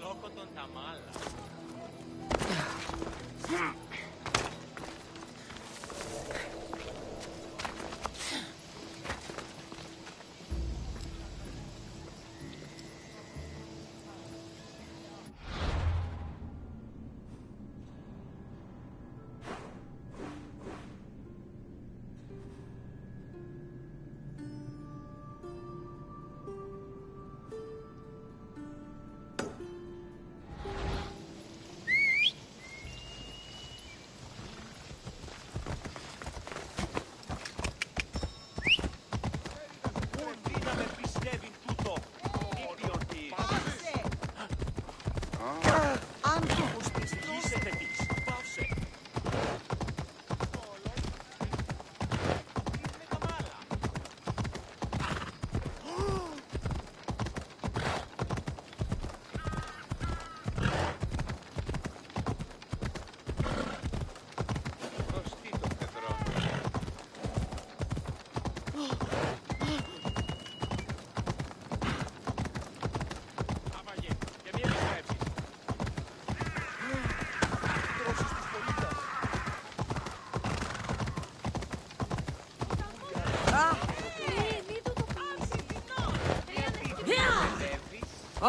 loco τον τα μάλα.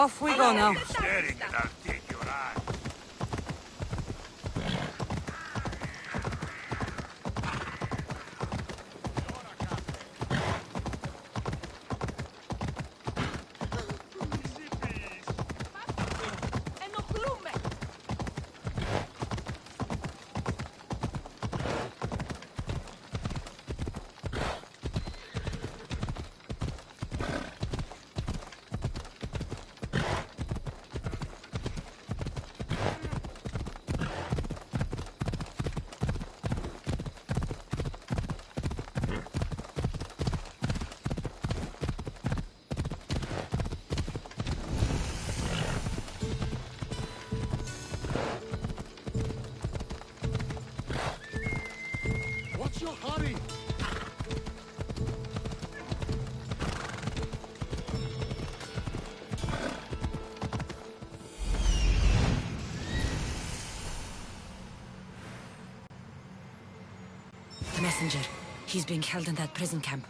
Off we go now. Staring and I'll take your eye. What's your hurry? The messenger. He's being held in that prison camp.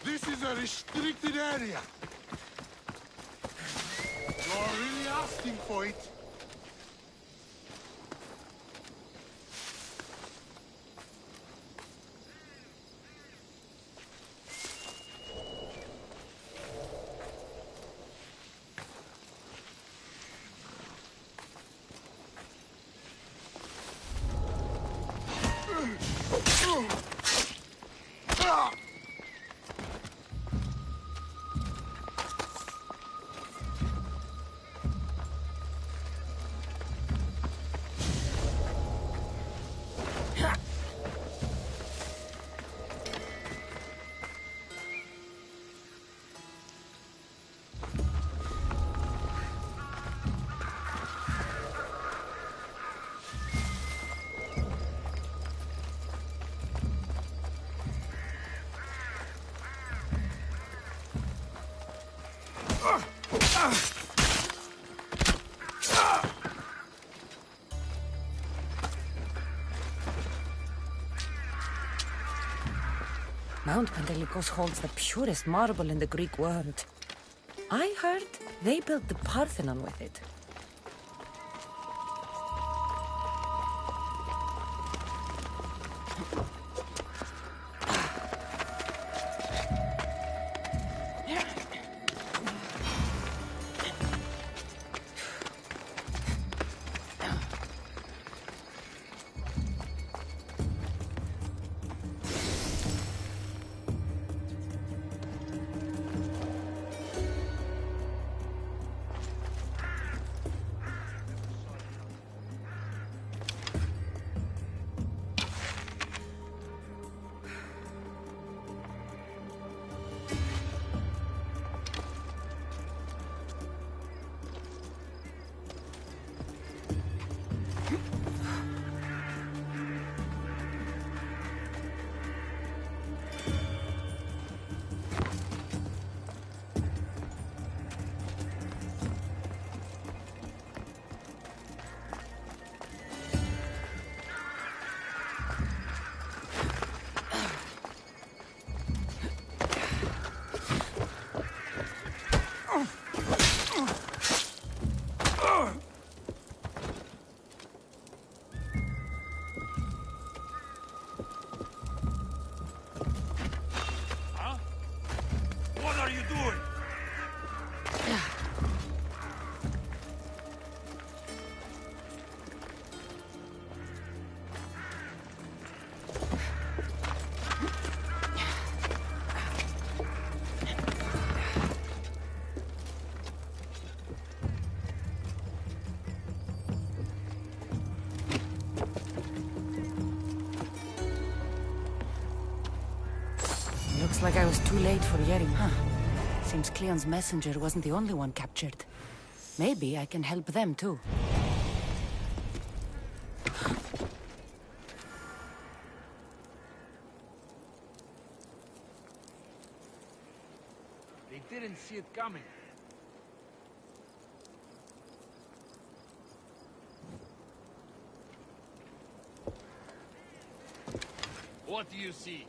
This is a restricted area. You're really asking for it. Mount Pentelicos holds the purest marble in the Greek world. I heard they built the Parthenon with it. Looks like I was too late for Yerim, huh? Seems Cleon's messenger wasn't the only one captured. Maybe I can help them too. They didn't see it coming. What do you see?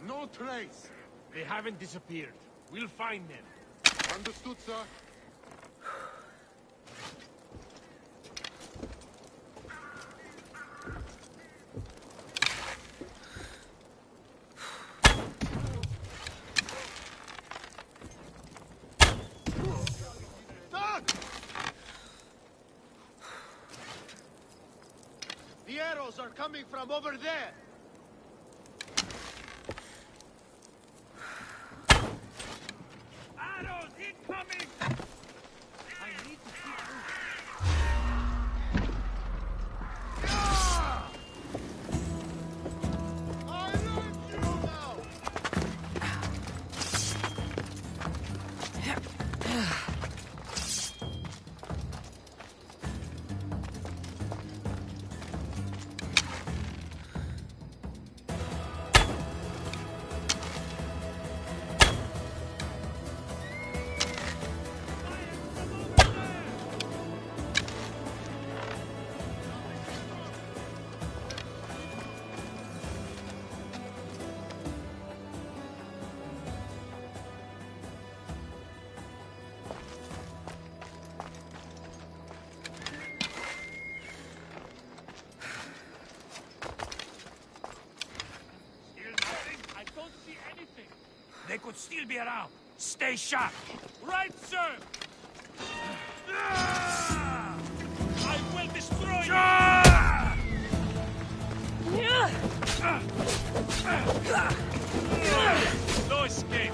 No trace. They haven't disappeared. We'll find them. Understood, sir. The arrows are coming from over there! Arrows incoming! I need to keep moving. I learned you now! They could still be around. Stay sharp. Right, sir! I will destroy you! No escape!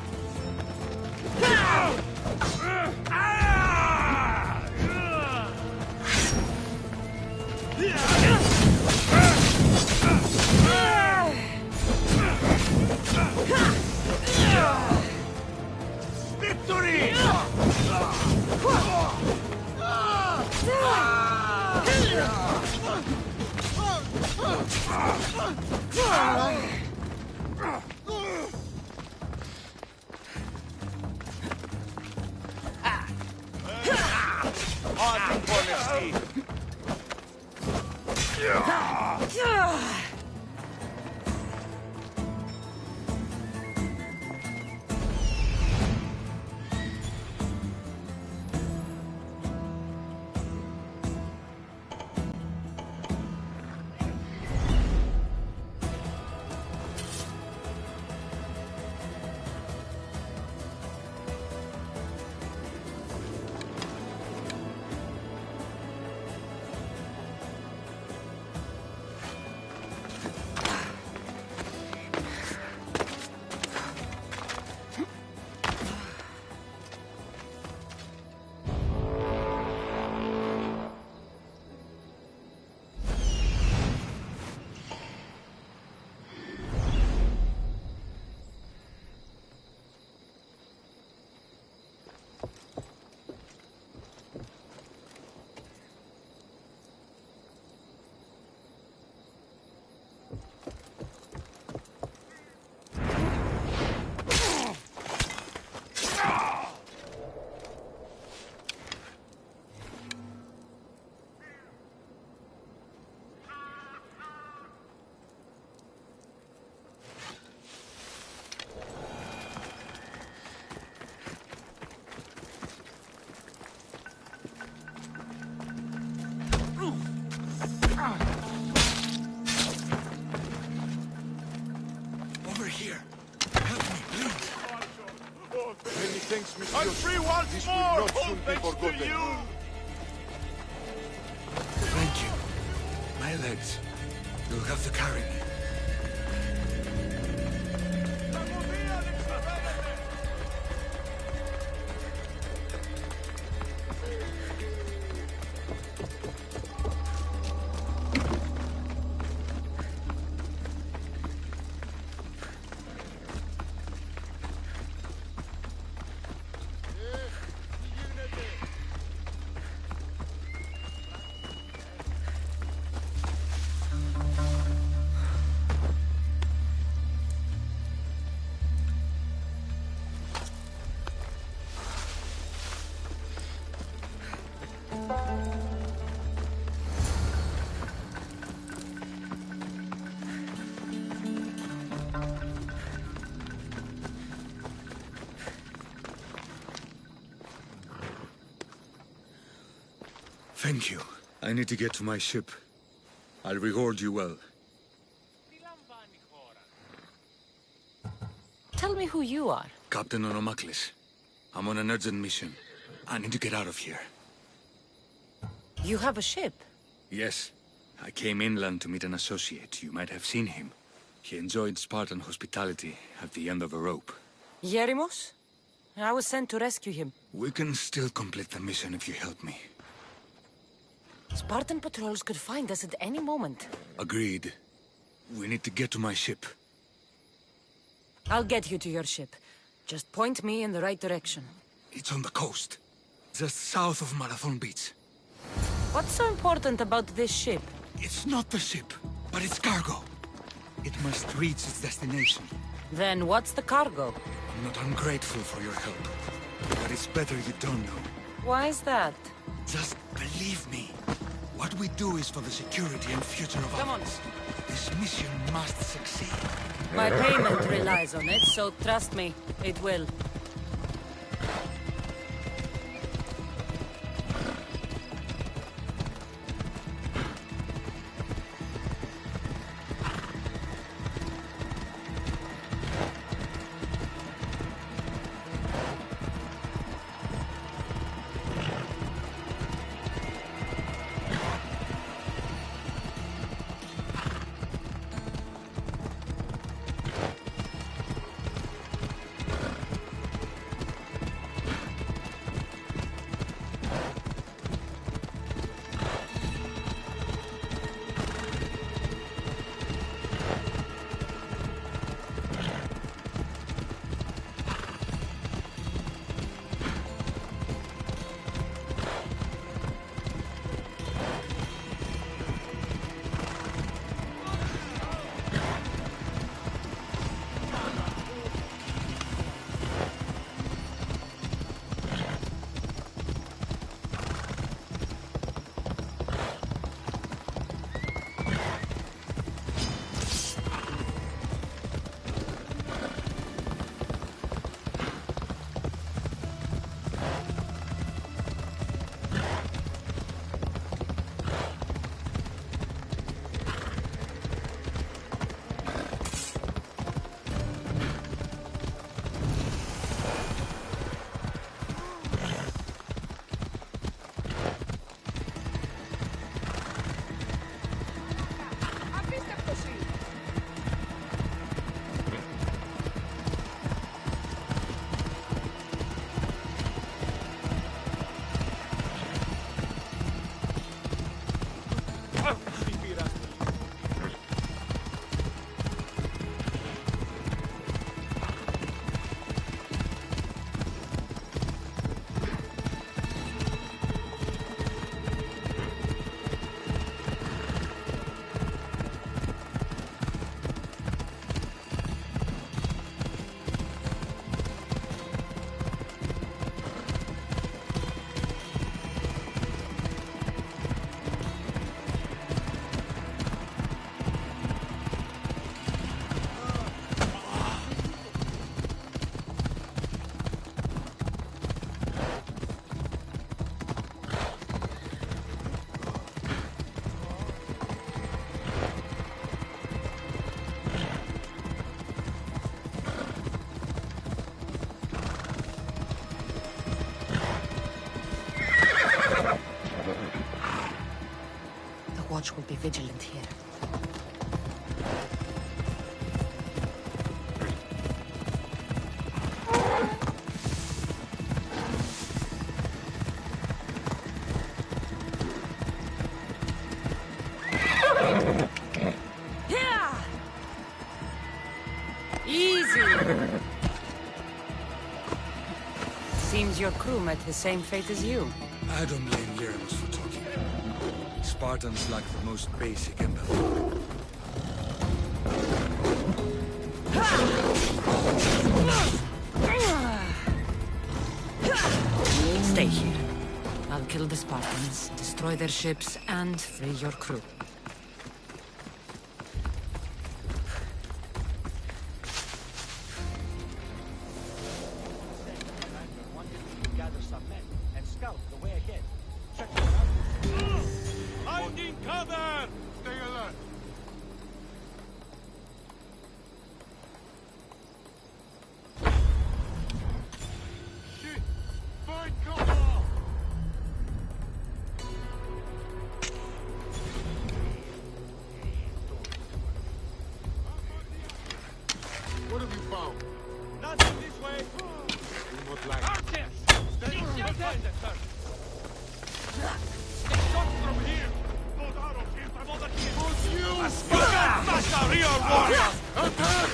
Victory! Over here. Help me, please. Many thanks, monsieur. I'm free once This more! will not All soon be thanks to forgotten. you! Thank you. My legs. You'll have to carry me. Thank you. I need to get to my ship. I'll reward you well. Tell me who you are. Captain Onomaklis. I'm on an urgent mission. I need to get out of here. You have a ship. Yes. I came inland to meet an associate. You might have seen him. He enjoyed Spartan hospitality at the end of a rope. Yerimos? I was sent to rescue him. We can still complete the mission if you help me. Spartan patrols could find us at any moment. Agreed. We need to get to my ship. I'll get you to your ship. Just point me in the right direction. It's on the coast. Just south of Marathon Beach. What's so important about this ship? It's not the ship, but its cargo. It must reach its destination. Then what's the cargo? I'm not ungrateful for your help, but it's better you don't know. Why is that? Just believe me. What we do is for the security and future of Come on. others. This mission must succeed. My payment relies on it, so trust me, it will. Black Watch will be vigilant here. Seems your crew met the same fate as you. I don't blame Yeremus for talking. Spartans lack the most basic empathy. Stay here. I'll kill the Spartans, destroy their ships, and free your crew. Gather some men and scout the way ahead. Check it out. Finding cover! Stay alert. Shit! Find cover! What have you found? Nothing this way. You must like Archers! You'll find it, sir. Get shots from here. Those arrows came from over here. Who's you? You can smash our rear warriors! Attack!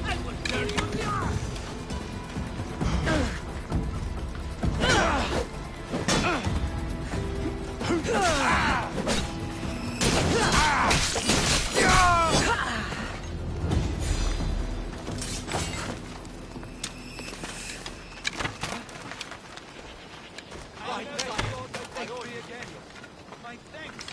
I will tear you down! My thanks.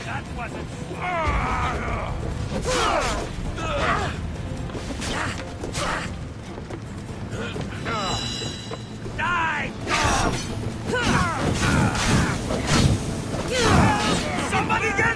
That wasn't... Die! Somebody get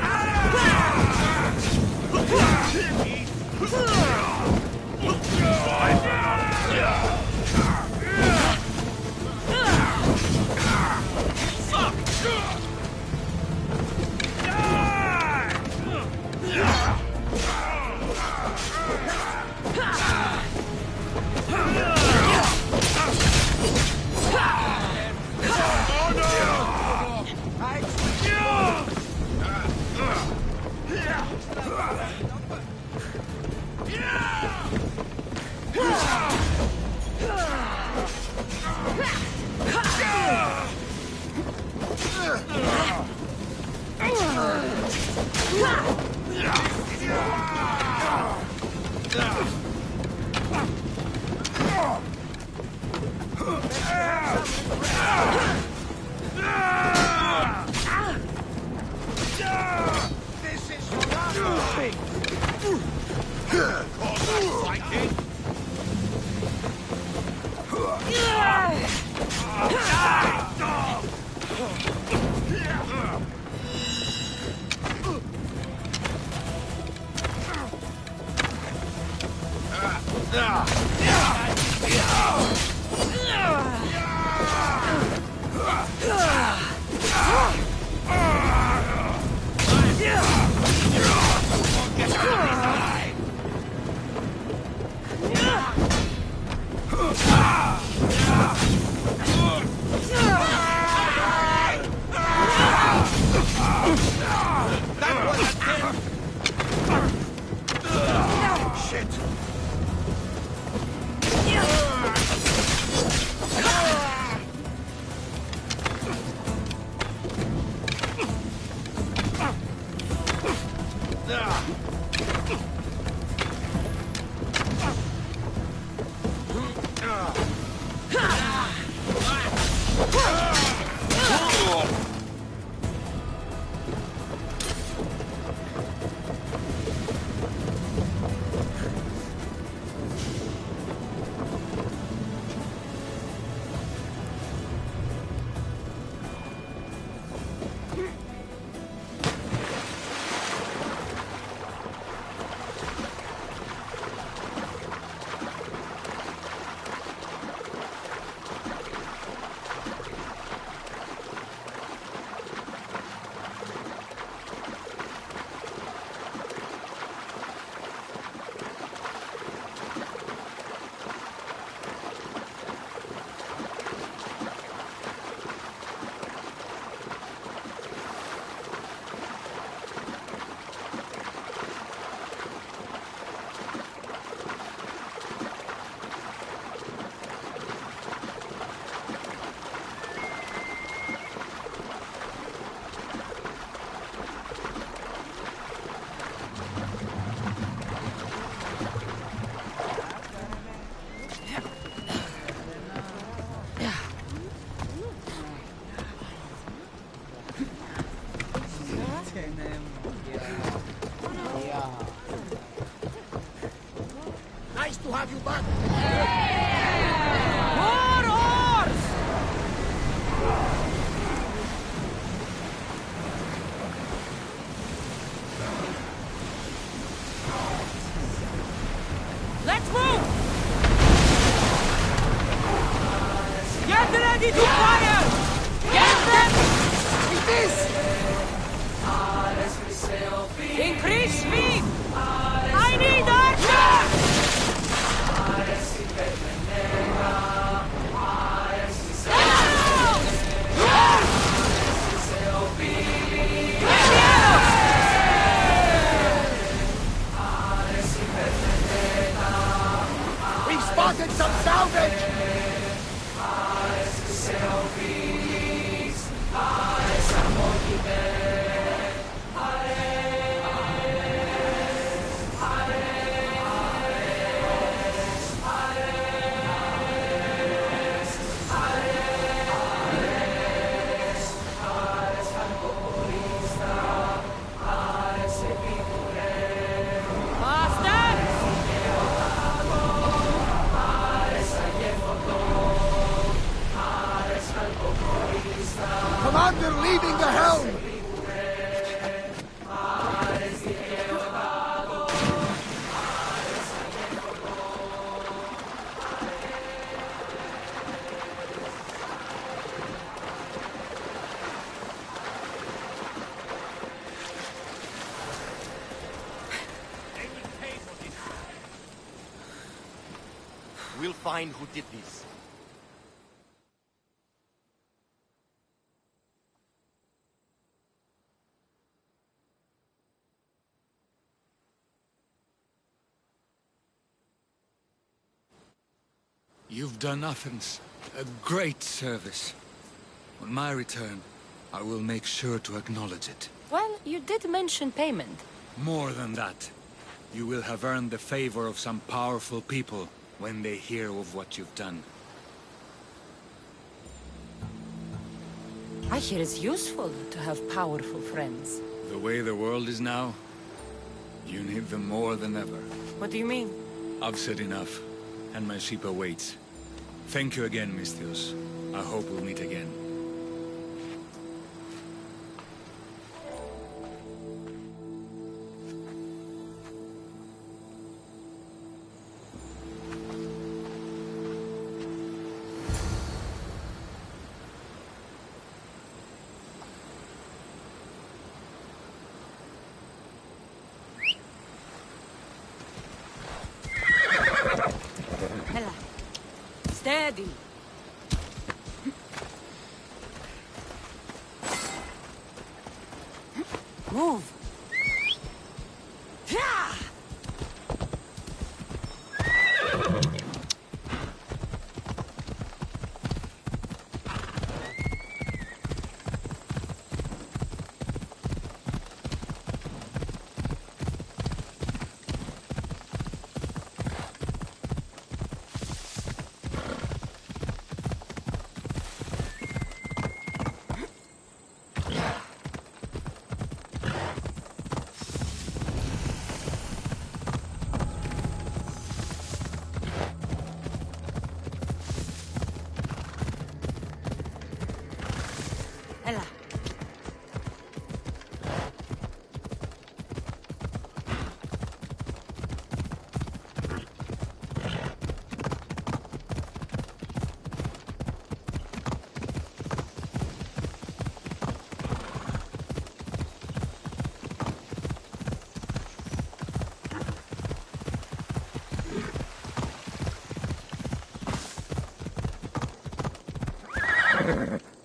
Call that fighting? Nice to have you back. More oars! Let's move! Get ready to fire! Get them! With this! Increase speed! I need archers! We've spotted some salvage! Commander leading the helm! We'll find who did this. You've done Athens a great service. On my return, I will make sure to acknowledge it. Well, you did mention payment. More than that, you will have earned the favor of some powerful people when they hear of what you've done. I hear it's useful to have powerful friends. The way the world is now, You need them more than ever. What do you mean? I've said enough, and my ship awaits. Thank you again, Misthios. I hope we'll meet again. Hela. Steady. Move. Yeah! Hela.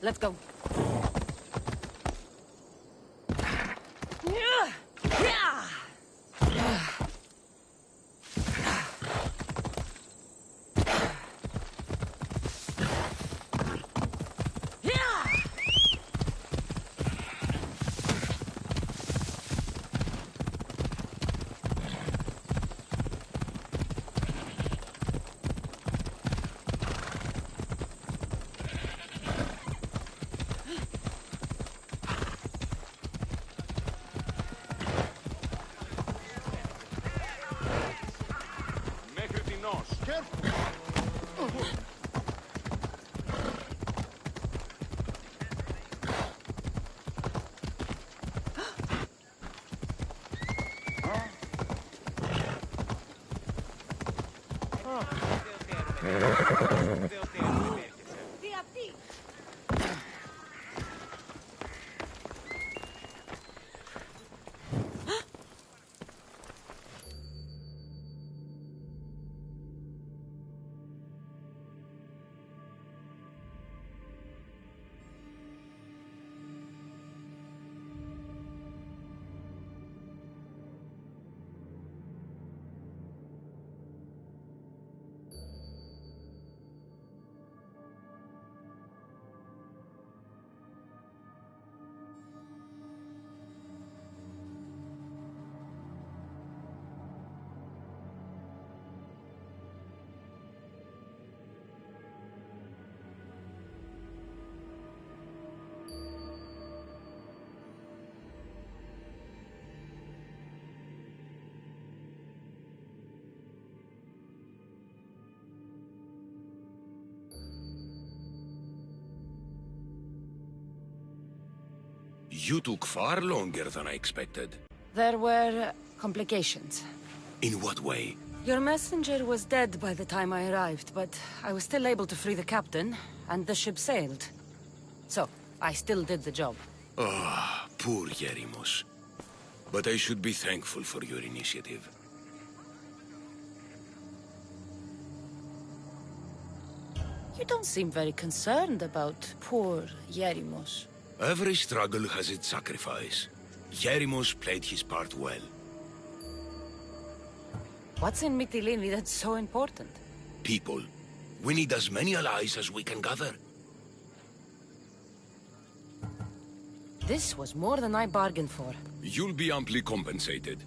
Let's go. You took far longer than I expected. There were complications. In what way? Your messenger was dead by the time I arrived, but I was still able to free the captain, and the ship sailed. So, I still did the job. Ah, poor Yerimos. But I should be thankful for your initiative. You don't seem very concerned about poor Yerimos. Every struggle has its sacrifice. Yerimos played his part well. What's in Mytilene that's so important? People. We need as many allies as we can gather. This was more than I bargained for. You'll be amply compensated.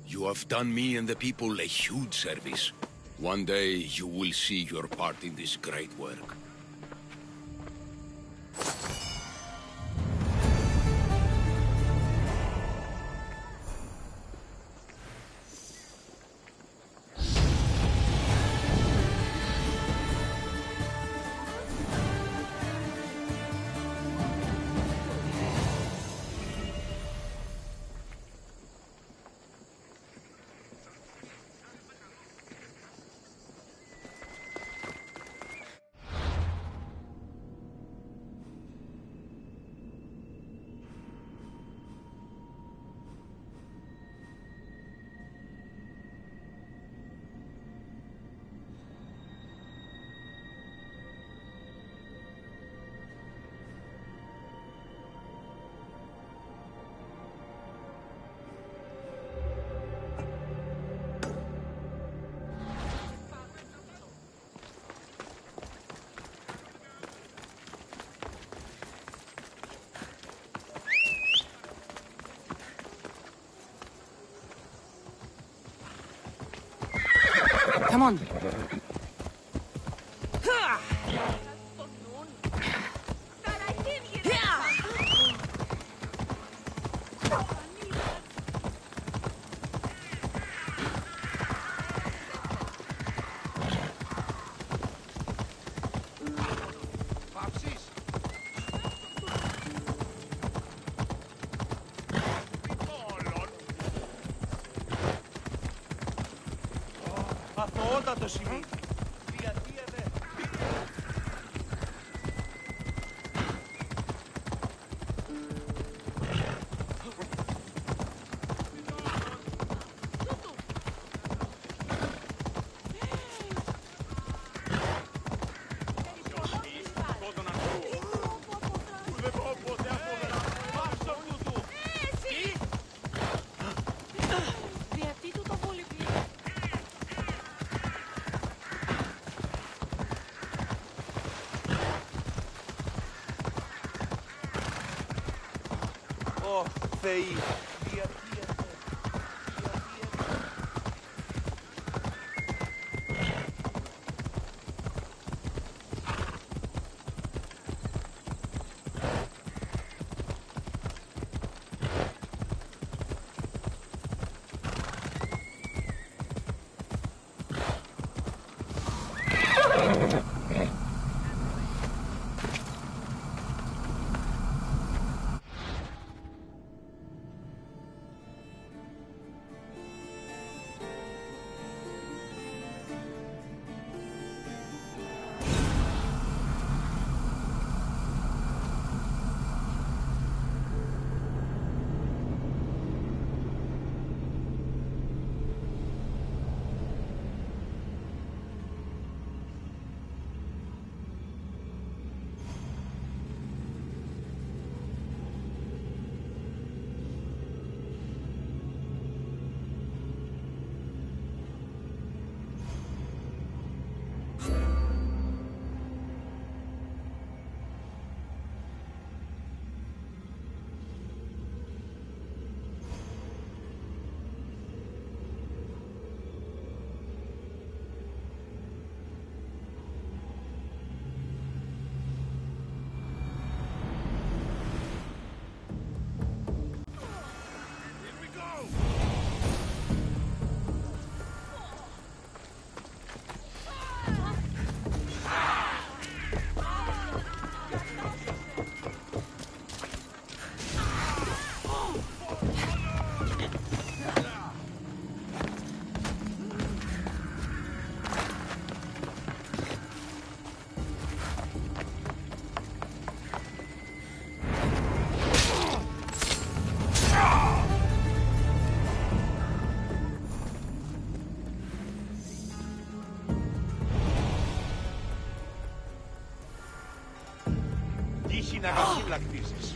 You have done me and the people a huge service. One day, you will see your part in this great work. Come on. Αθωότατο σημείο. Ω, Θεοί. Τύχη να κασύμπλακτήσεις.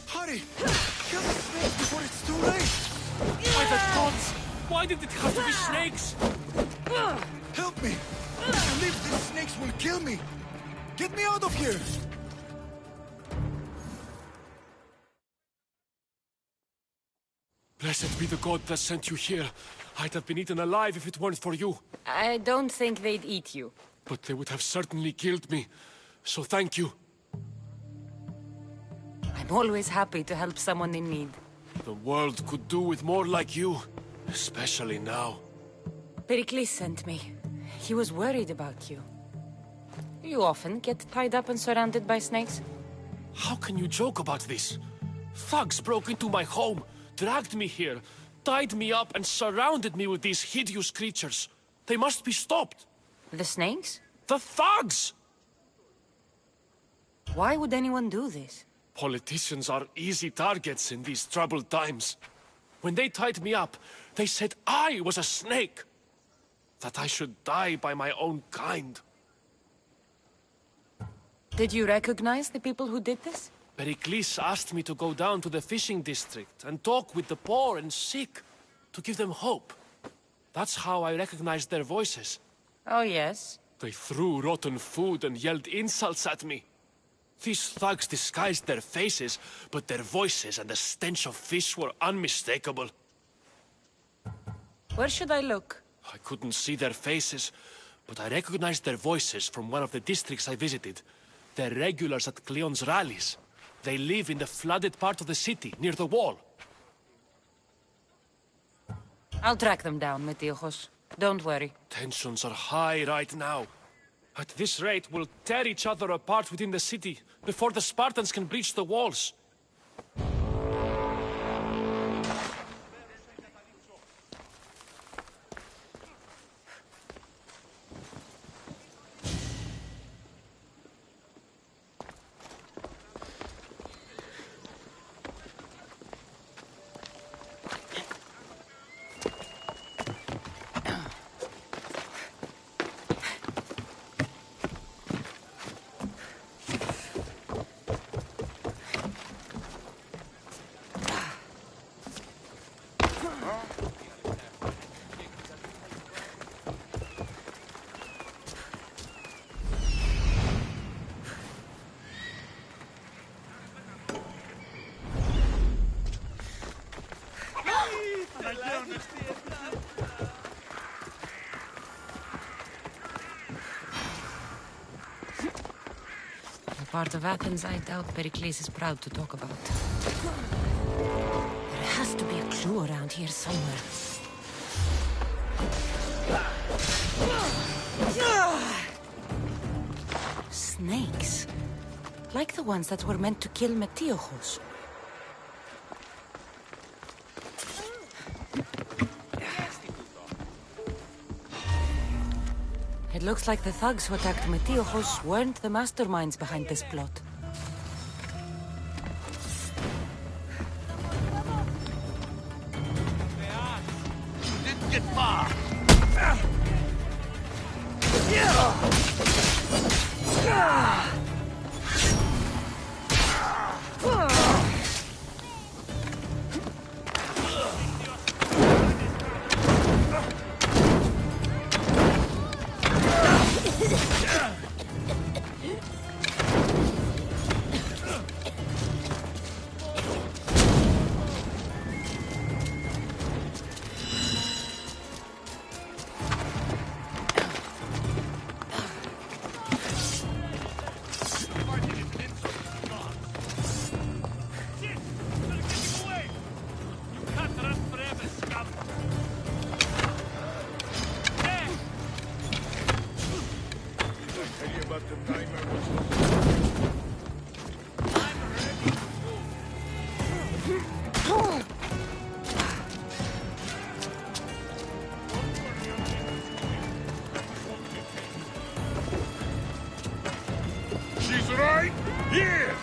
Hurry! Kill the snakes before it's too late! By the gods! Why did it have to be snakes? Help me! If you leave, these snakes will kill me! Get me out of here! Blessed be the god that sent you here. I'd have been eaten alive if it weren't for you. I don't think they'd eat you. But they would have certainly killed me. So thank you. I'm always happy to help someone in need. The world could do with more like you. Especially now. Pericles sent me. He was worried about you. You often get tied up and surrounded by snakes? How can you joke about this? Thugs broke into my home, dragged me here, tied me up and surrounded me with these hideous creatures. They must be stopped. The snakes? The thugs! Why would anyone do this? Politicians are easy targets in these troubled times. When they tied me up, they said I was a snake. That I should die by my own kind. Did you recognize the people who did this? Pericles asked me to go down to the fishing district and talk with the poor and sick, to give them hope. That's how I recognized their voices. Oh, yes? They threw rotten food and yelled insults at me. These thugs disguised their faces, but their voices and the stench of fish were unmistakable. Where should I look? I couldn't see their faces, but I recognized their voices from one of the districts I visited. They're regulars at Cleon's rallies. They live in the flooded part of the city, near the wall. I'll track them down, Metiojos. Don't worry. Tensions are high right now. At this rate, we'll tear each other apart within the city, before the Spartans can breach the walls. part of Athens I doubt Pericles is proud to talk about. There has to be a clue around here somewhere. Snakes. Like the ones that were meant to kill Metiochos. It looks like the thugs who attacked Metiochos weren't the masterminds behind this plot. Didn't get far. She's right here!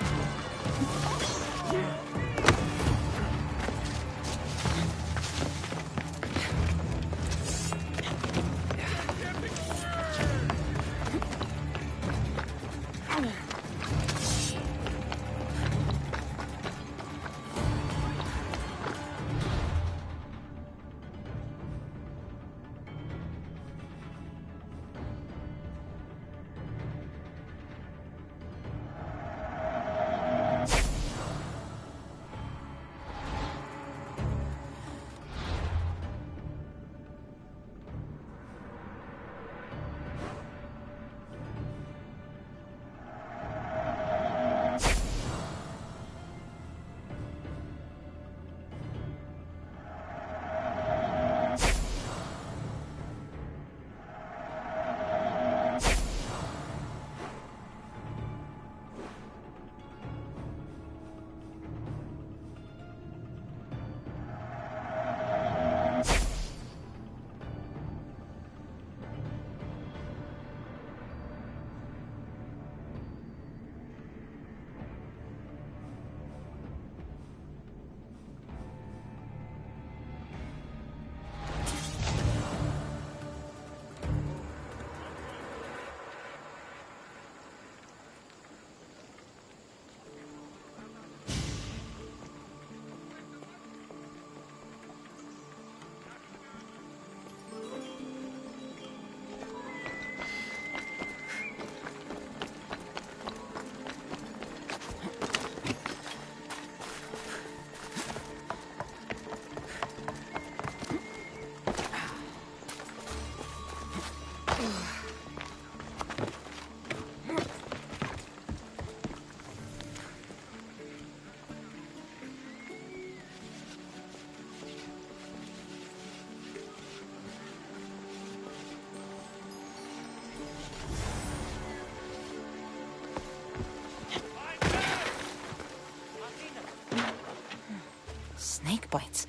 Snake bites.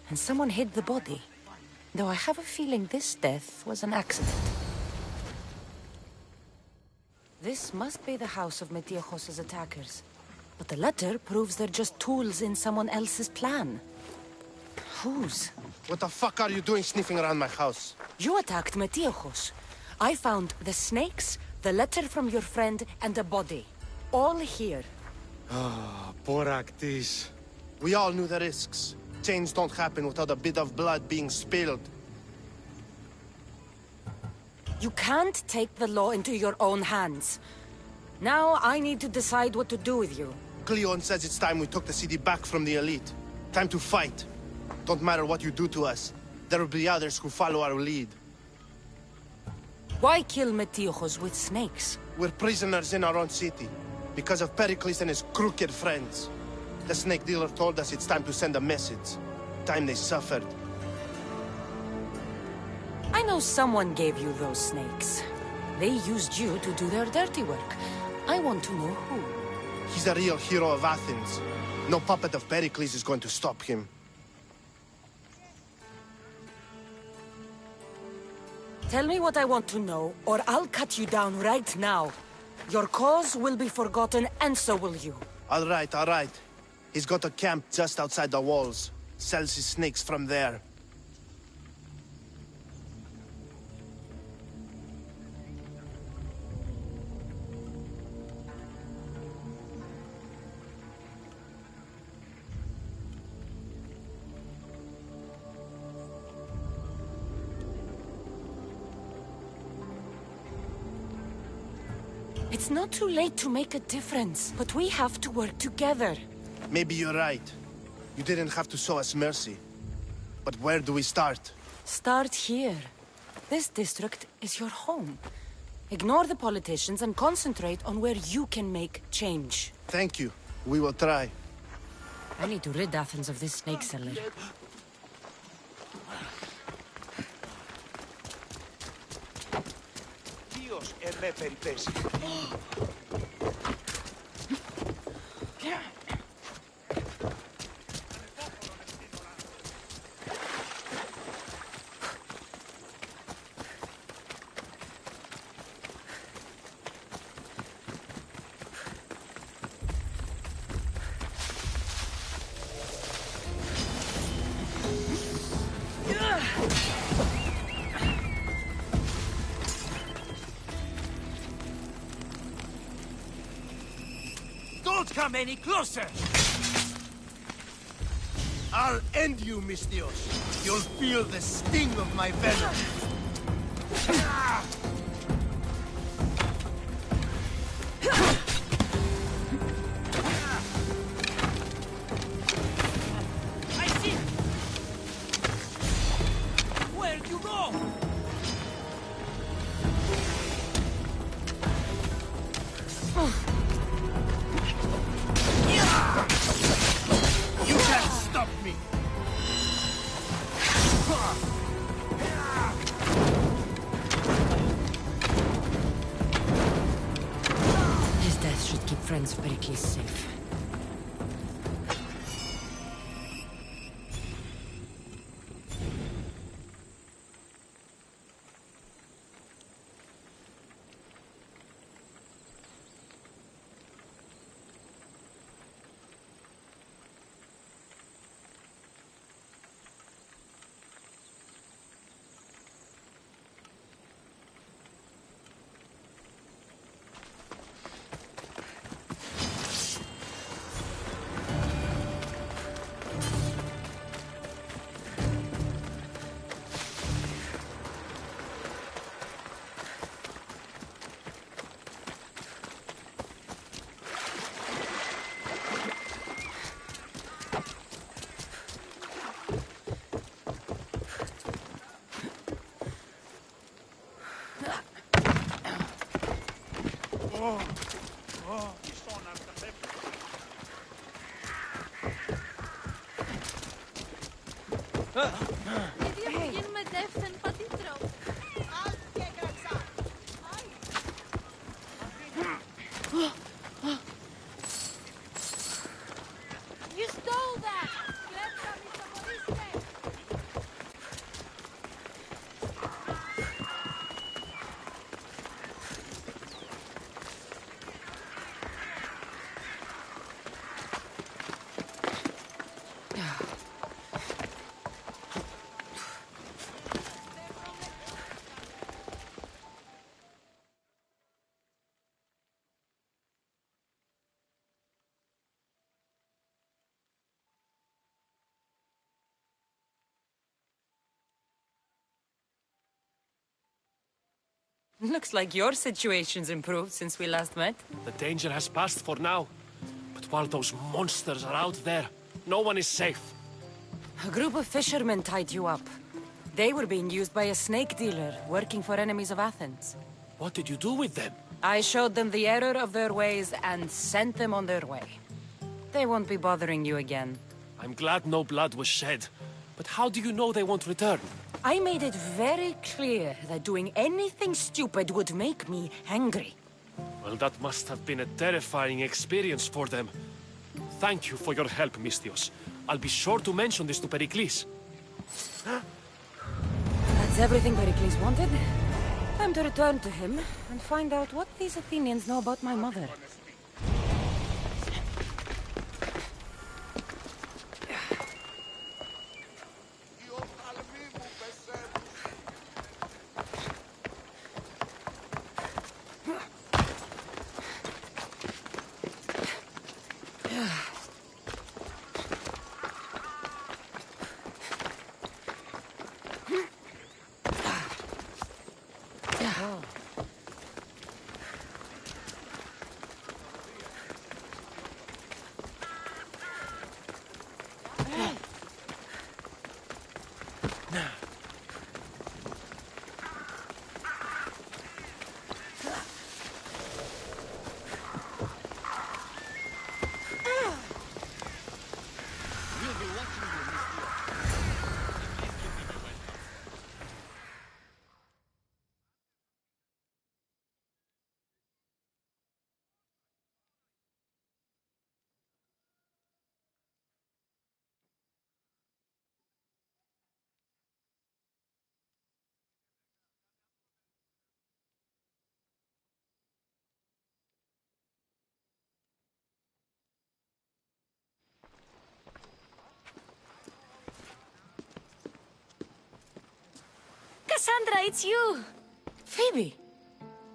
And someone hid the body. Though I have a feeling this death was an accident. This must be the house of Metiochos' attackers. But the letter proves they're just tools in someone else's plan. Whose? What the fuck are you doing sniffing around my house? You attacked Metiochos. I found the snakes, the letter from your friend, and a body. All here. Ah, Boraktis. We all knew the risks. Change don't happen without a bit of blood being spilled. You can't take the law into your own hands. Now I need to decide what to do with you. Cleon says it's time we took the city back from the elite. Time to fight. Don't matter what you do to us. There will be others who follow our lead. Why kill Metiochos with snakes? We're prisoners in our own city. Because of Pericles and his crooked friends. The snake dealer told us it's time to send a message. Time they suffered. I know someone gave you those snakes. They used you to do their dirty work. I want to know who. He's a real hero of Athens. No puppet of Pericles is going to stop him. Tell me what I want to know, or I'll cut you down right now. Your cause will be forgotten, and so will you. All right. He's got a camp just outside the walls. Sells his snakes from there. It's not too late to make a difference, but we have to work together. Maybe you're right. You didn't have to show us mercy. But where do we start? Start here. This district is your home. Ignore the politicians and concentrate on where you can make change. Thank you. We will try. I need to rid Athens of this snake seller. Dios me περιπέσει. Don't come any closer! I'll end you, Mystios. You'll feel the sting of my venom. I see! Where'd you go? You can't stop me! His death should keep friends of Pericles safe. Γίνουμε δεύτερον πατήτρο. You stole that! Κλέφτα μη σταματήσετε! Looks like your situation's improved since we last met. The danger has passed for now. But while those monsters are out there, no one is safe. A group of fishermen tied you up. They were being used by a snake dealer, working for enemies of Athens. What did you do with them? I showed them the error of their ways and sent them on their way. They won't be bothering you again. I'm glad no blood was shed. But how do you know they won't return? I made it very clear that doing anything stupid would make me angry. Well, that must have been a terrifying experience for them. Thank you for your help, Misthios. I'll be sure to mention this to Pericles. That's everything Pericles wanted. Time to return to him and find out what these Athenians know about my mother. Kassandra, it's you! Phoebe!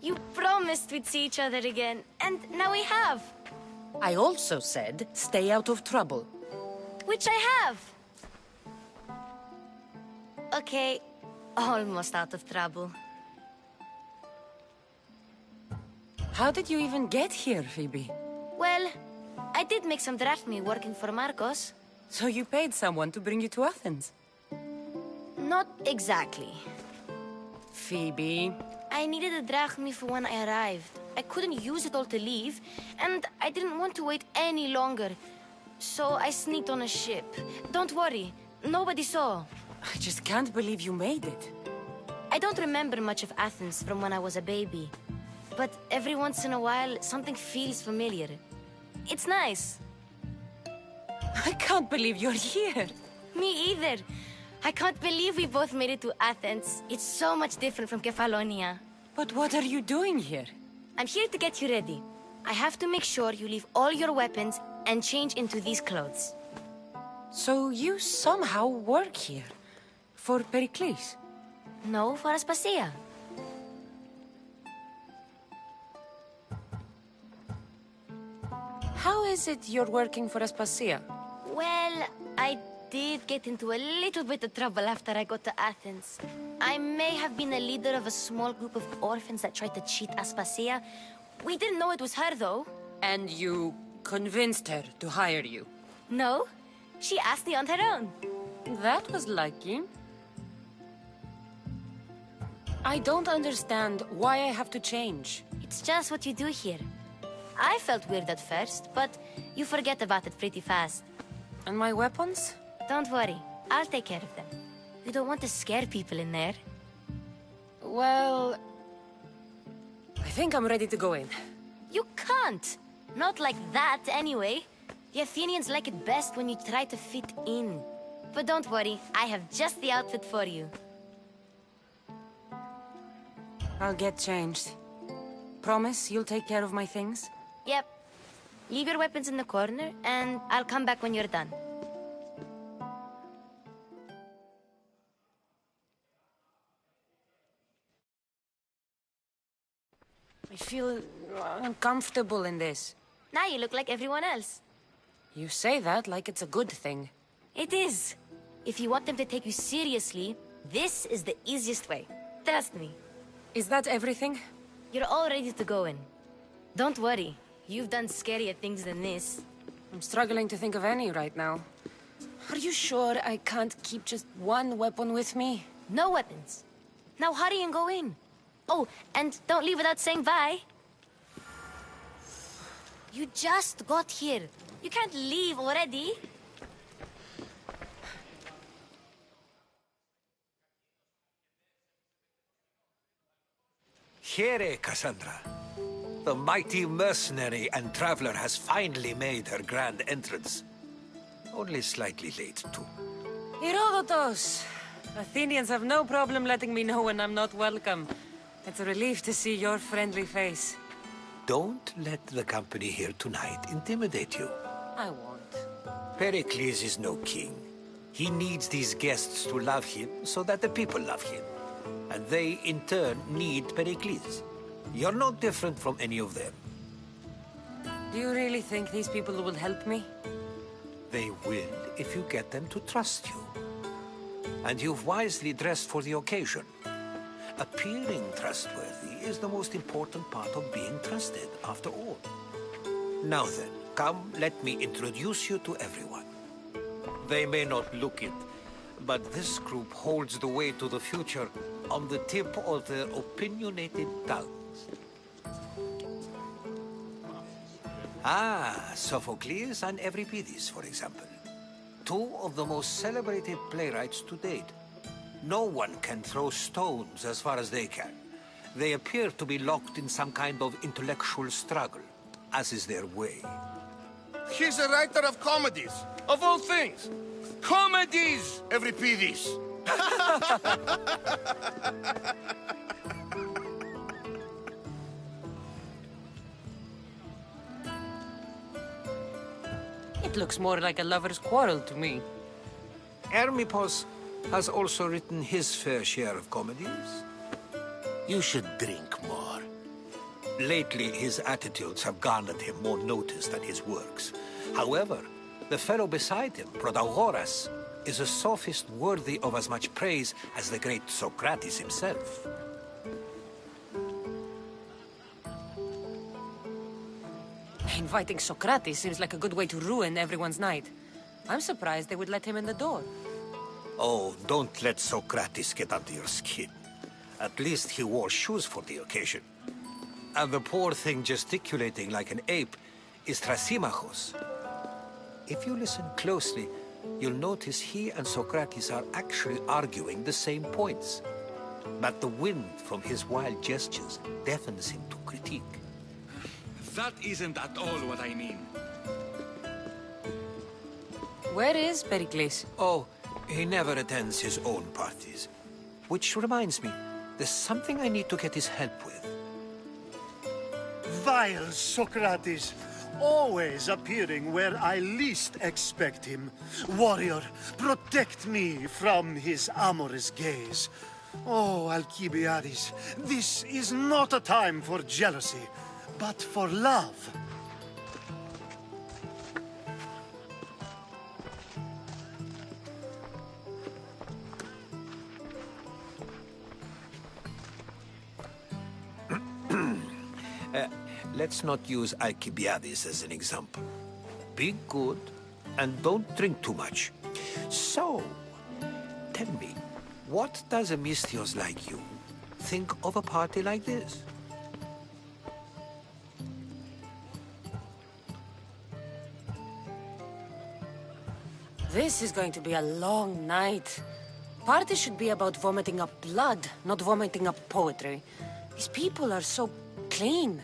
You promised we'd see each other again, and now we have. I also said, stay out of trouble. Which I have. Okay, almost out of trouble. How did you even get here, Phoebe? Well, I did make some drachmi working for Marcos. So you paid someone to bring you to Athens? Not exactly. Phoebe... I needed a drachmi for when I arrived. I couldn't use it all to leave, and I didn't want to wait any longer. So I sneaked on a ship. Don't worry, nobody saw. I just can't believe you made it. I don't remember much of Athens from when I was a baby. But every once in a while, something feels familiar. It's nice. I can't believe you're here. Me either. I can't believe we both made it to Athens. It's so much different from Kefalonia. But what are you doing here? I'm here to get you ready. I have to make sure you leave all your weapons and change into these clothes. So you somehow work here? For Pericles? No, for Aspasia. How is it you're working for Aspasia? Well, I did get into a little bit of trouble after I got to Athens. I may have been a leader of a small group of orphans that tried to cheat Aspasia. We didn't know it was her, though. And you convinced her to hire you? No, she asked me on her own. That was lucky. I don't understand why I have to change. It's just what you do here. I felt weird at first, but you forget about it pretty fast. And my weapons? Don't worry, I'll take care of them. You don't want to scare people in there. Well... I think I'm ready to go in. You can't! Not like that, anyway. The Athenians like it best when you try to fit in. But don't worry, I have just the outfit for you. I'll get changed. Promise you'll take care of my things? Yep. Leave your weapons in the corner, and I'll come back when you're done. I feel uncomfortable in this. Now you look like everyone else. You say that like it's a good thing. It is. If you want them to take you seriously, this is the easiest way. Trust me. Is that everything? You're all ready to go in. Don't worry. You've done scarier things than this. I'm struggling to think of any right now. Are you sure I can't keep just one weapon with me? No weapons. Now hurry and go in. Oh, and don't leave without saying bye. You just got here. You can't leave already. Here, Kassandra. The mighty mercenary and traveler has finally made her grand entrance. Only slightly late, too. Herodotus! Athenians have no problem letting me know when I'm not welcome. It's a relief to see your friendly face. Don't let the company here tonight intimidate you. I won't. Pericles is no king. He needs these guests to love him so that the people love him. And they, in turn, need Pericles. You're no different from any of them. Do you really think these people will help me? They will if you get them to trust you. And you've wisely dressed for the occasion. Appearing trustworthy is the most important part of being trusted, after all. Now then, come, let me introduce you to everyone. They may not look it, but this group holds the way to the future on the tip of their opinionated tongues. Ah, Sophocles and Euripides, for example. Two of the most celebrated playwrights to date. No one can throw stones as far as they can. They appear to be locked in some kind of intellectual struggle, as is their way. He's a writer of comedies, of all things. Comedies, Euripides. It looks more like a lover's quarrel to me. Hermippos has also written his fair share of comedies. You should drink more. Lately, his attitudes have garnered him more notice than his works. However, the fellow beside him, Protagoras, is a sophist worthy of as much praise as the great Socrates himself. Inviting Socrates seems like a good way to ruin everyone's night. I'm surprised they would let him in the door. Oh, don't let Socrates get under your skin. At least he wore shoes for the occasion. And the poor thing gesticulating like an ape is Thrasymachos. If you listen closely, you'll notice he and Socrates are actually arguing the same points. But the wind from his wild gestures deafens him to critique. That isn't at all what I mean. Where is Pericles? Oh, he never attends his own parties. Which reminds me, there's something I need to get his help with. Vile Socrates, always appearing where I least expect him. Warrior, protect me from his amorous gaze. Oh, Alcibiades, this is not a time for jealousy, but for love. Let's not use Alcibiades as an example. Be good, and don't drink too much. So, tell me, what does a Misthios like you think of a party like this? This is going to be a long night. Party should be about vomiting up blood, not vomiting up poetry. These people are so clean.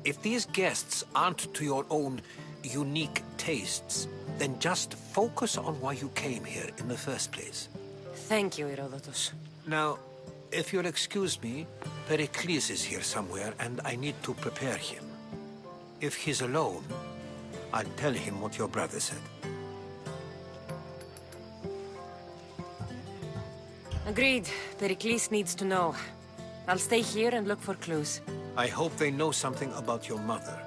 If these guests aren't to your own unique tastes, then just focus on why you came here in the first place. Thank you, Herodotus. Now, if you'll excuse me, Pericles is here somewhere, and I need to prepare him. If he's alone, I'll tell him what your brother said. Agreed. Pericles needs to know. I'll stay here and look for clues. I hope they know something about your mother.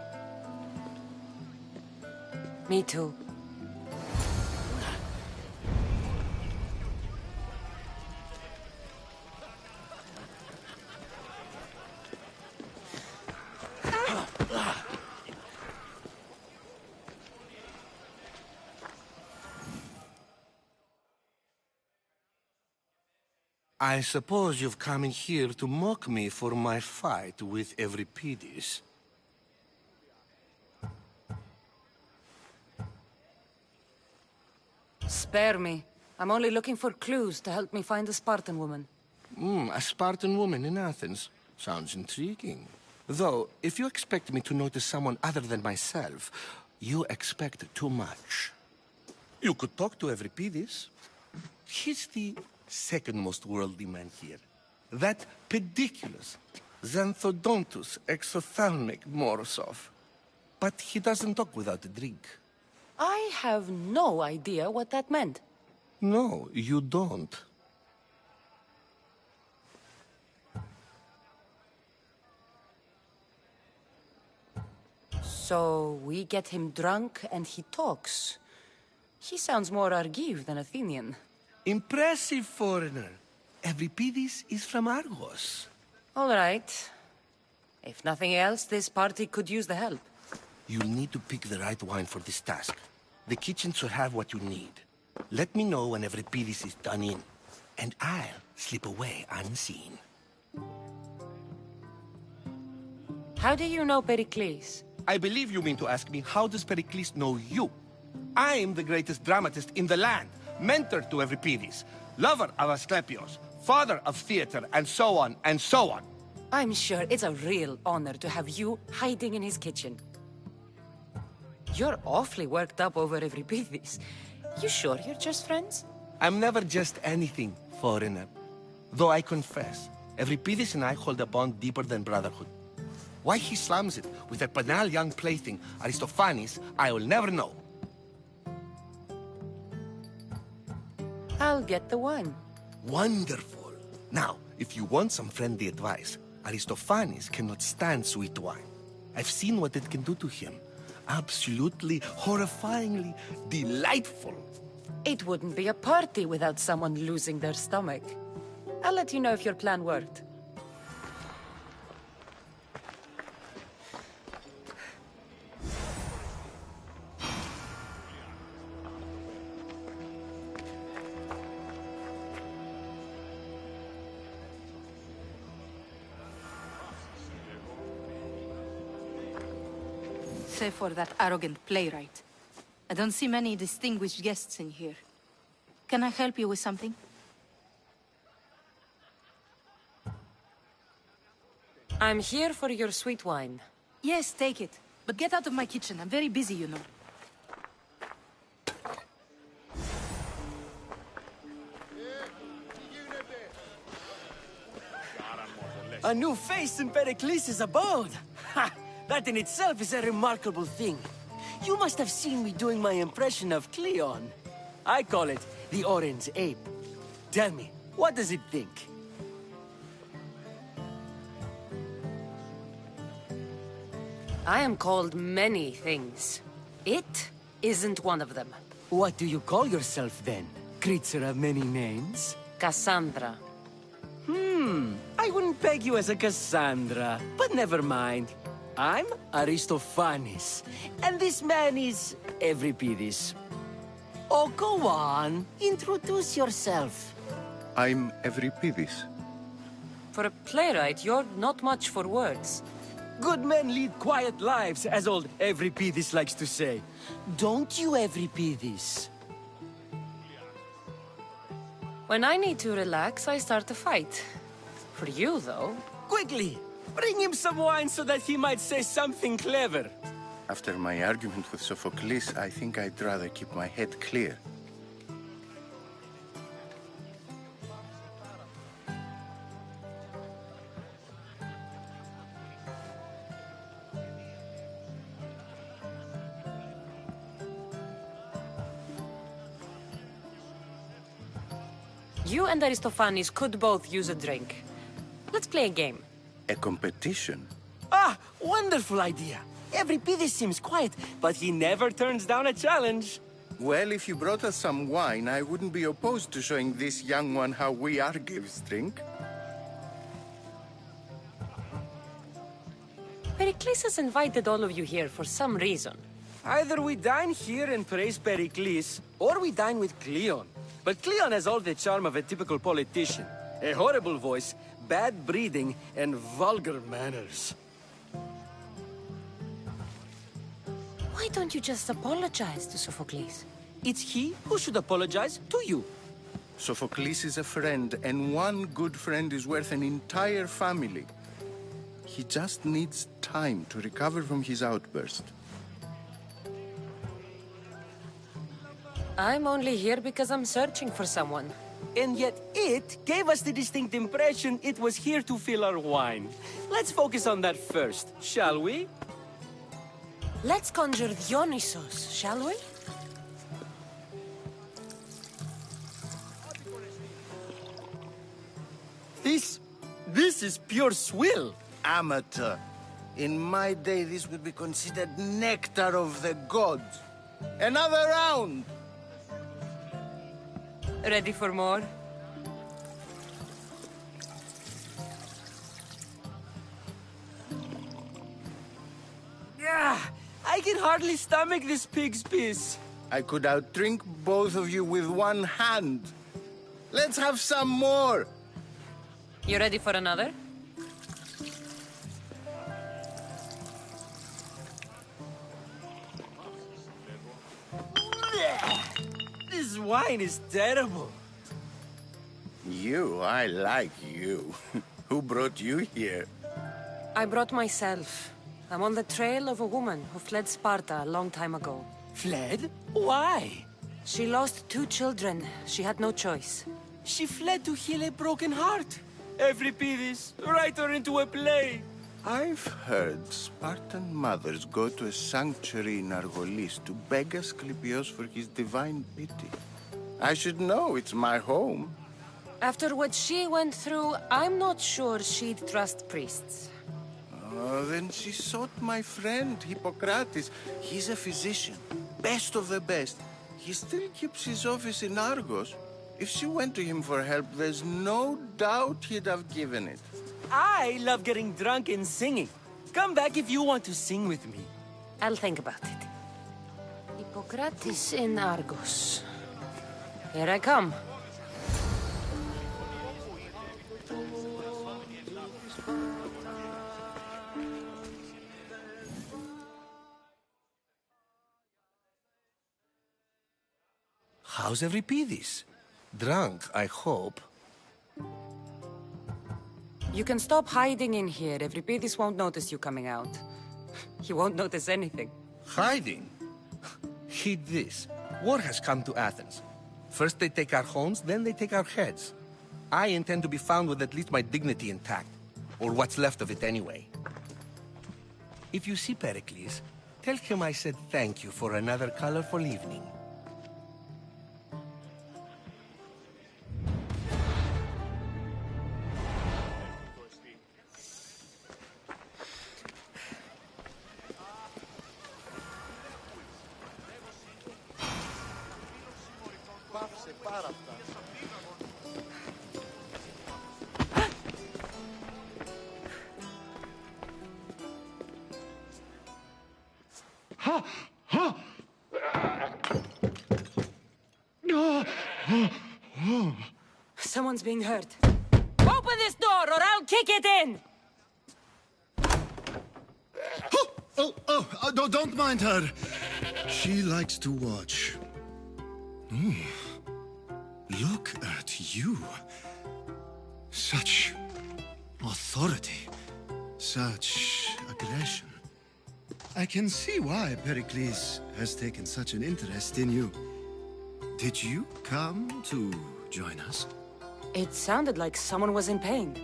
Me too. I suppose you've come in here to mock me for my fight with Euripides. Spare me. I'm only looking for clues to help me find a Spartan woman. A Spartan woman in Athens. Sounds intriguing. Though, if you expect me to notice someone other than myself, you expect too much. You could talk to Euripides. He's the second most worldly man here. That pediculous Xanthodontus exophthalmic Morosov. But he doesn't talk without a drink. I have no idea what that meant. No, you don't. So we get him drunk and he talks. He sounds more Argive than Athenian. Impressive, foreigner. Euripides is from Argos. All right. If nothing else, this party could use the help. You'll need to pick the right wine for this task. The kitchen should have what you need. Let me know when Euripides is done in, and I'll slip away unseen. How do you know Pericles? I believe you mean to ask me, how does Pericles know you? I'm the greatest dramatist in the land, mentor to Euripides, lover of Asclepios, father of theater, and so on, and so on. I'm sure it's a real honor to have you hiding in his kitchen. You're awfully worked up over Euripides. You sure you're just friends? I'm never just anything, foreigner. Though I confess, Euripides and I hold a bond deeper than brotherhood. Why he slams it with a banal young plaything, Aristophanes, I will never know. I'll get the wine. Wonderful. Now, if you want some friendly advice, Aristophanes cannot stand sweet wine. I've seen what it can do to him. Absolutely, horrifyingly delightful. It wouldn't be a party without someone losing their stomach. I'll let you know if your plan worked. Save for that arrogant playwright. I don't see many distinguished guests in here. Can I help you with something? I'm here for your sweet wine. Yes, take it. But get out of my kitchen. I'm very busy, you know. A new face in Pericles' abode! Ha! That in itself is a remarkable thing. You must have seen me doing my impression of Cleon. I call it the Orange Ape. Tell me, what does it think? I am called many things. It isn't one of them. What do you call yourself then? Creature of many names? Kassandra. I wouldn't peg you as a Kassandra, but never mind. I'm Aristophanes, and this man is Euripides. Oh, go on. Introduce yourself. I'm Euripides. For a playwright, you're not much for words. Good men lead quiet lives, as old Euripides likes to say. Don't you, Euripides? When I need to relax, I start a fight. For you, though... Quickly! Bring him some wine so that he might say something clever. After my argument with Sophocles, I think I'd rather keep my head clear. You and Aristophanes could both use a drink. Let's play a game. A competition? Ah, wonderful idea. Euripides seems quiet, but he never turns down a challenge. Well, if you brought us some wine, I wouldn't be opposed to showing this young one how we Argives drink. Pericles has invited all of you here for some reason. Either we dine here and praise Pericles, or we dine with Cleon. But Cleon has all the charm of a typical politician. A horrible voice, bad breeding, and vulgar manners. Why don't you just apologize to Sophocles? It's he who should apologize to you. Sophocles is a friend, and one good friend is worth an entire family. He just needs time to recover from his outburst. I'm only here because I'm searching for someone. And yet it gave us the distinct impression it was here to fill our wine. Let's focus on that first, shall we? Let's conjure Dionysos, shall we? This is pure swill. Amateur. In my day, this would be considered nectar of the gods. Another round! Ready for more? Yeah, I can hardly stomach this pig's piss. I could outdrink both of you with one hand. Let's have some more! You ready for another? This wine is terrible. You, I like you. Who brought you here? I brought myself. I'm on the trail of a woman who fled Sparta a long time ago. Fled? Why? She lost 2 children. She had no choice. She fled to heal a broken heart. Euripides, write her into a play. I've heard Spartan mothers go to a sanctuary in Argolis to beg Asclepios for his divine pity. I should know, it's my home. After what she went through, I'm not sure she'd trust priests. Oh, then she sought my friend, Hippocrates. He's a physician, best of the best. He still keeps his office in Argos. If she went to him for help, there's no doubt he'd have given it. I love getting drunk and singing. Come back if you want to sing with me. I'll think about it. Hippocrates in Argos. Here I come. How's Euripides? Drunk, I hope. You can stop hiding in here. Euripides won't notice you coming out. He won't notice anything. Hiding? Heed this. War has come to Athens. First they take our homes, then they take our heads. I intend to be found with at least my dignity intact. Or what's left of it anyway. If you see Pericles, tell him I said thank you for another colorful evening. Someone's being hurt. Open this door or I'll kick it in! Oh, don't mind her. She likes to watch. Oh, look at you. Such authority. Such aggression. I can see why Pericles has taken such an interest in you. Did you come to join us? It sounded like someone was in pain.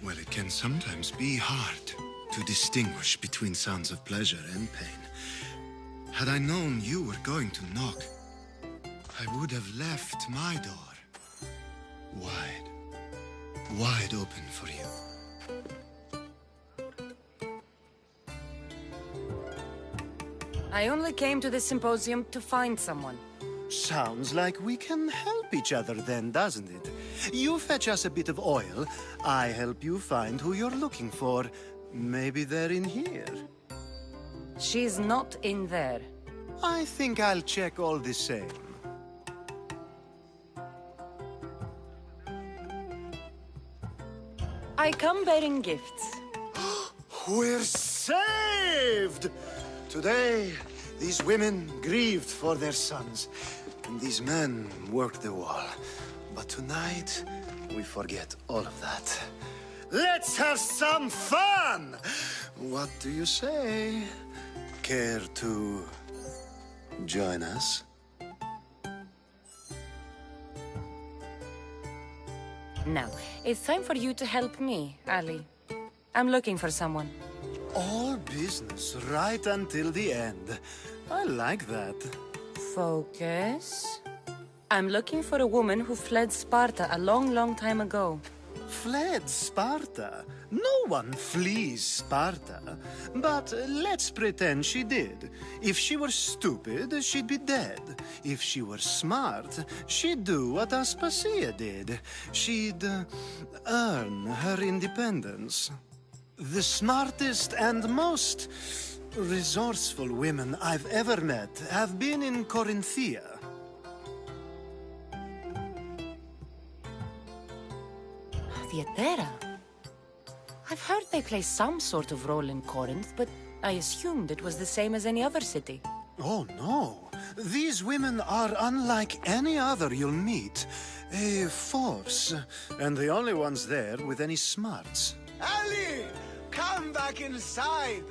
Well, it can sometimes be hard to distinguish between sounds of pleasure and pain. Had I known you were going to knock, I would have left my door wide open for you. I only came to this symposium to find someone. Sounds like we can help each other then, doesn't it? You fetch us a bit of oil, I help you find who you're looking for. Maybe they're in here. She's not in there. I think I'll check all the same. I come bearing gifts. We're saved! Today, these women grieved for their sons. and these men work the wall. But tonight, we forget all of that. Let's have some fun! What do you say? Care to join us? Now, it's time for you to help me, Ali. I'm looking for someone. All business right until the end. I like that. Focus. I'm looking for a woman who fled Sparta a long, long time ago. Fled Sparta? No one flees Sparta. But let's pretend she did. If she were stupid, she'd be dead. If she were smart, she'd do what Aspasia did. She'd earn her independence. The smartest and most resourceful women I've ever met have been in Corinthia. Theatera? I've heard they play some sort of role in Corinth, but I assumed it was the same as any other city. Oh, no. These women are unlike any other you'll meet. A force, and the only ones there with any smarts. Ali! Come back inside!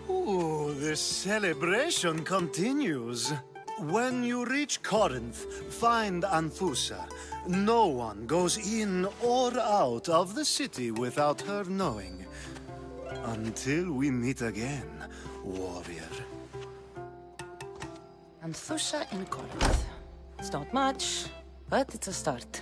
Ooh, the celebration continues. When you reach Corinth, find Anthusa. No one goes in or out of the city without her knowing. Until we meet again, warrior. Anthusa in Corinth. It's not much, but it's a start.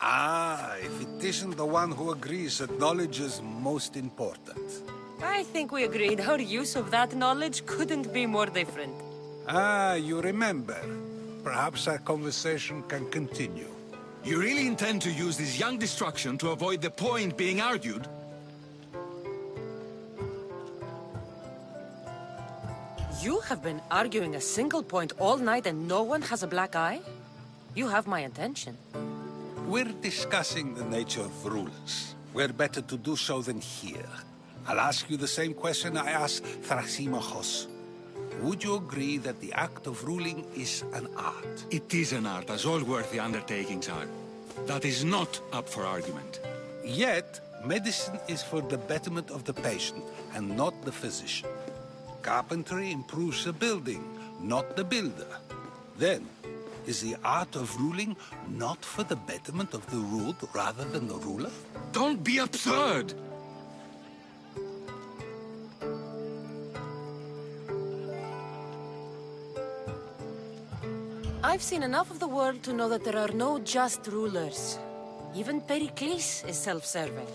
Ah, if it isn't the one who agrees that knowledge is most important. I think we agreed our use of that knowledge couldn't be more different. Ah, you remember. Perhaps our conversation can continue. You really intend to use this young destruction to avoid the point being argued? You have been arguing a single point all night and no one has a black eye? You have my attention. We're discussing the nature of rules. Where better to do so than here? I'll ask you the same question I asked Thrasymachos. Would you agree that the act of ruling is an art? It is an art, as all worthy undertakings are. That is not up for argument. Yet, medicine is for the betterment of the patient, and not the physician. Carpentry improves the building, not the builder. Then, is the art of ruling not for the betterment of the ruled rather than the ruler? Don't be absurd! I've seen enough of the world to know that there are no just rulers. Even Pericles is self-serving.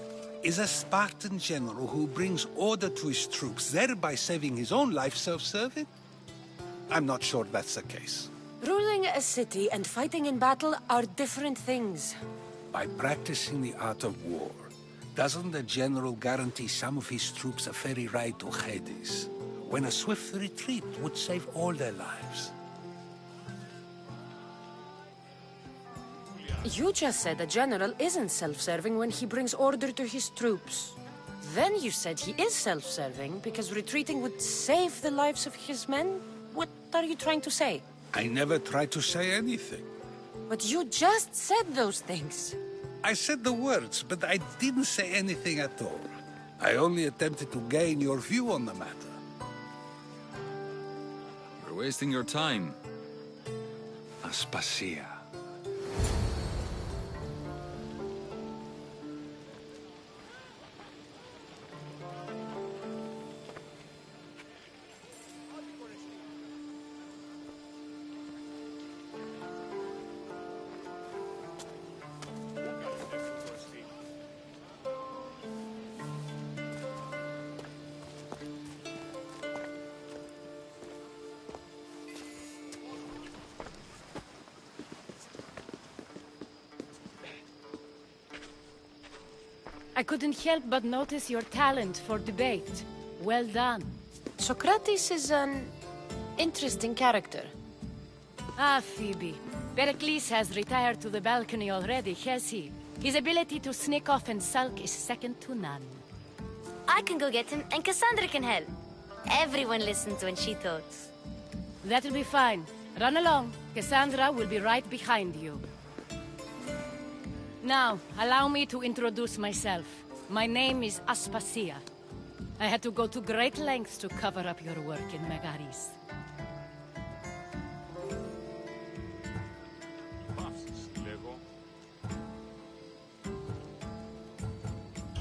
Is a Spartan general who brings order to his troops, thereby saving his own life, self-serving? I'm not sure that's the case. Ruling a city and fighting in battle are different things. By practicing the art of war, doesn't the general guarantee some of his troops a ferry ride to Hades, when a swift retreat would save all their lives? You just said a general isn't self-serving when he brings order to his troops. Then you said he is self-serving because retreating would save the lives of his men? What are you trying to say? I never tried to say anything. But you just said those things. I said the words, but I didn't say anything at all. I only attempted to gain your view on the matter. You're wasting your time. Aspasia. I couldn't help but notice your talent for debate. Well done. Socrates is an interesting character. Ah, Phoebe. Pericles has retired to the balcony already, has he? His ability to sneak off and sulk is second to none. I can go get him, and Kassandra can help. Everyone listens when she talks. That'll be fine. Run along. Kassandra will be right behind you. Now, allow me to introduce myself. My name is Aspasia. I had to go to great lengths to cover up your work in Megaris.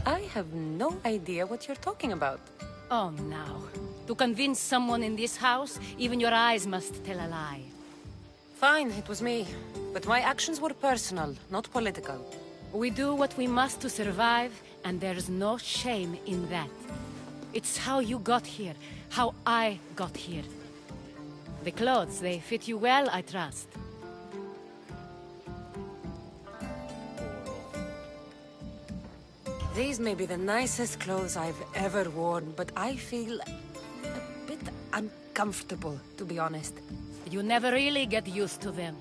I have no idea what you're talking about. Oh, now. To convince someone in this house, even your eyes must tell a lie. Fine, it was me. But my actions were personal, not political. We do what we must to survive, and there's no shame in that. It's how you got here, how I got here. The clothes, they fit you well, I trust. These may be the nicest clothes I've ever worn, but I feel a bit uncomfortable, to be honest. You never really get used to them.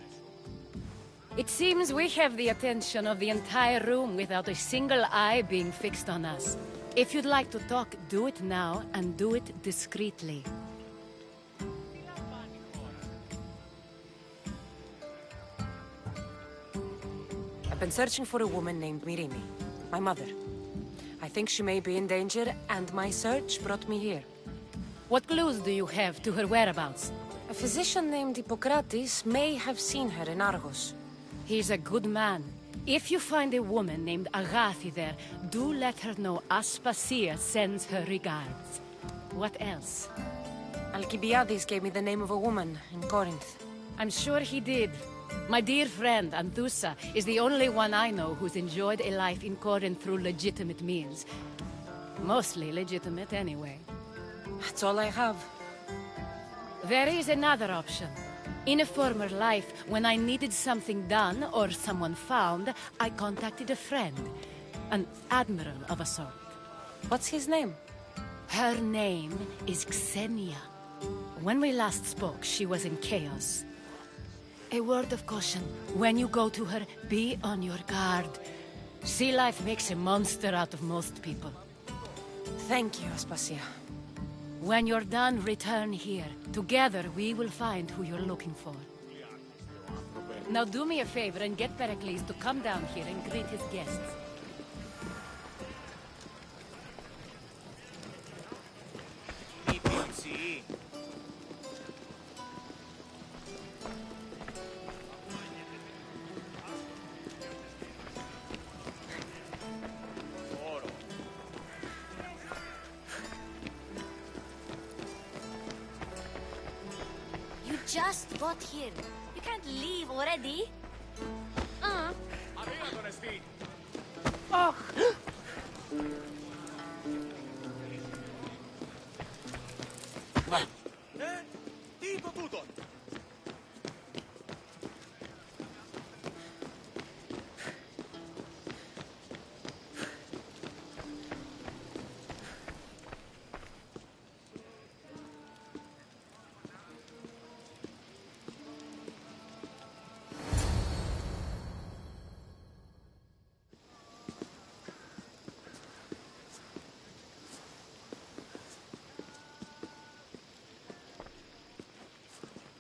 It seems we have the attention of the entire room without a single eye being fixed on us. If you'd like to talk, do it now, and do it discreetly. I've been searching for a woman named Mirimi, my mother. I think she may be in danger, and my search brought me here. What clues do you have to her whereabouts? A physician named Hippocrates may have seen her in Argos. He's a good man. If you find a woman named Agathi there, do let her know Aspasia sends her regards. What else? Alcibiades gave me the name of a woman in Corinth. I'm sure he did. My dear friend, Anthusa, is the only one I know who's enjoyed a life in Corinth through legitimate means. Mostly legitimate, anyway. That's all I have. There is another option. In a former life, when I needed something done or someone found, I contacted a friend. An admiral of a sort. What's his name? Her name is Xenia. When we last spoke, she was in chaos. A word of caution. When you go to her, be on your guard. Sea life makes a monster out of most people. Thank you, Aspasia. When you're done, return here. Together, we will find who you're looking for. Now do me a favor and get Pericles to come down here and greet his guests. Just got here. You can't leave already. Oh.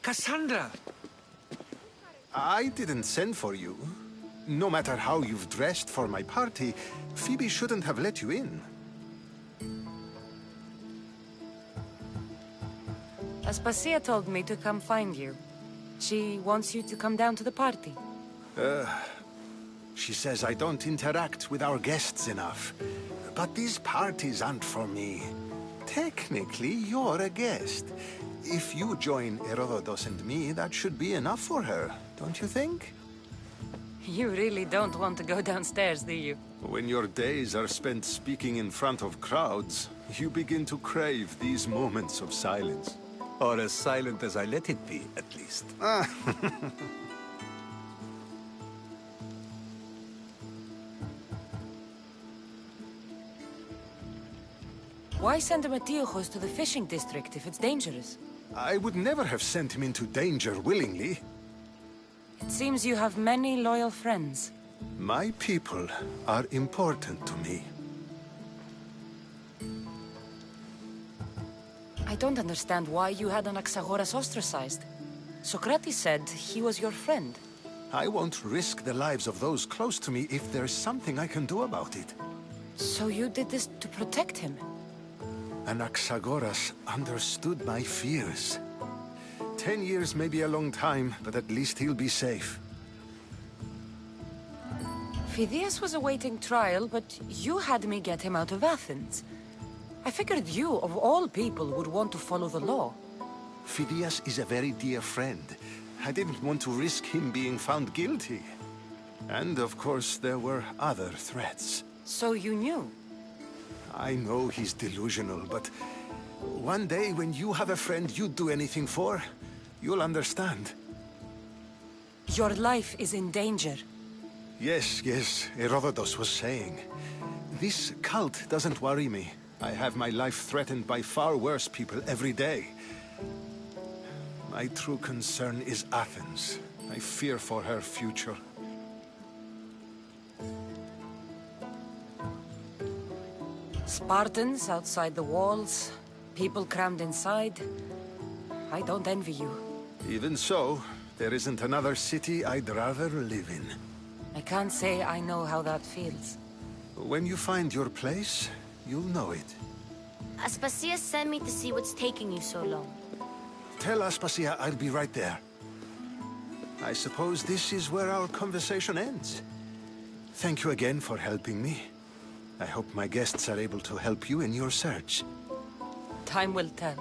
Kassandra! I didn't send for you. No matter how you've dressed for my party, Phoebe shouldn't have let you in. Aspasia told me to come find you. She wants you to come down to the party. She says I don't interact with our guests enough. But these parties aren't for me. Technically, you're a guest. If you join Herodotus and me, that should be enough for her, don't you think? You really don't want to go downstairs, do you? When your days are spent speaking in front of crowds, you begin to crave these moments of silence. Or as silent as I let it be, at least. Why send Matiojos to the fishing district if it's dangerous? I would never have sent him into danger willingly. It seems you have many loyal friends. My people are important to me. I don't understand why you had Anaxagoras ostracized. Socrates said he was your friend. I won't risk the lives of those close to me if there's something I can do about it. So you did this to protect him? Anaxagoras understood my fears. 10 years may be a long time, but at least he'll be safe. Phidias was awaiting trial, but you had me get him out of Athens. I figured you, of all people, would want to follow the law. Phidias is a very dear friend. I didn't want to risk him being found guilty. And of course, there were other threats. So you knew? I know he's delusional, but one day when you have a friend you'd do anything for, you'll understand. Your life is in danger. Yes, Herodotus was saying. This cult doesn't worry me. I have my life threatened by far worse people every day. My true concern is Athens. I fear for her future. Spartans outside the walls, people crammed inside. I don't envy you. Even so, there isn't another city I'd rather live in. I can't say I know how that feels. When you find your place, you'll know it. Aspasia sent me to see what's taking you so long. Tell Aspasia I'll be right there. I suppose this is where our conversation ends. Thank you again for helping me. I hope my guests are able to help you in your search. Time will tell.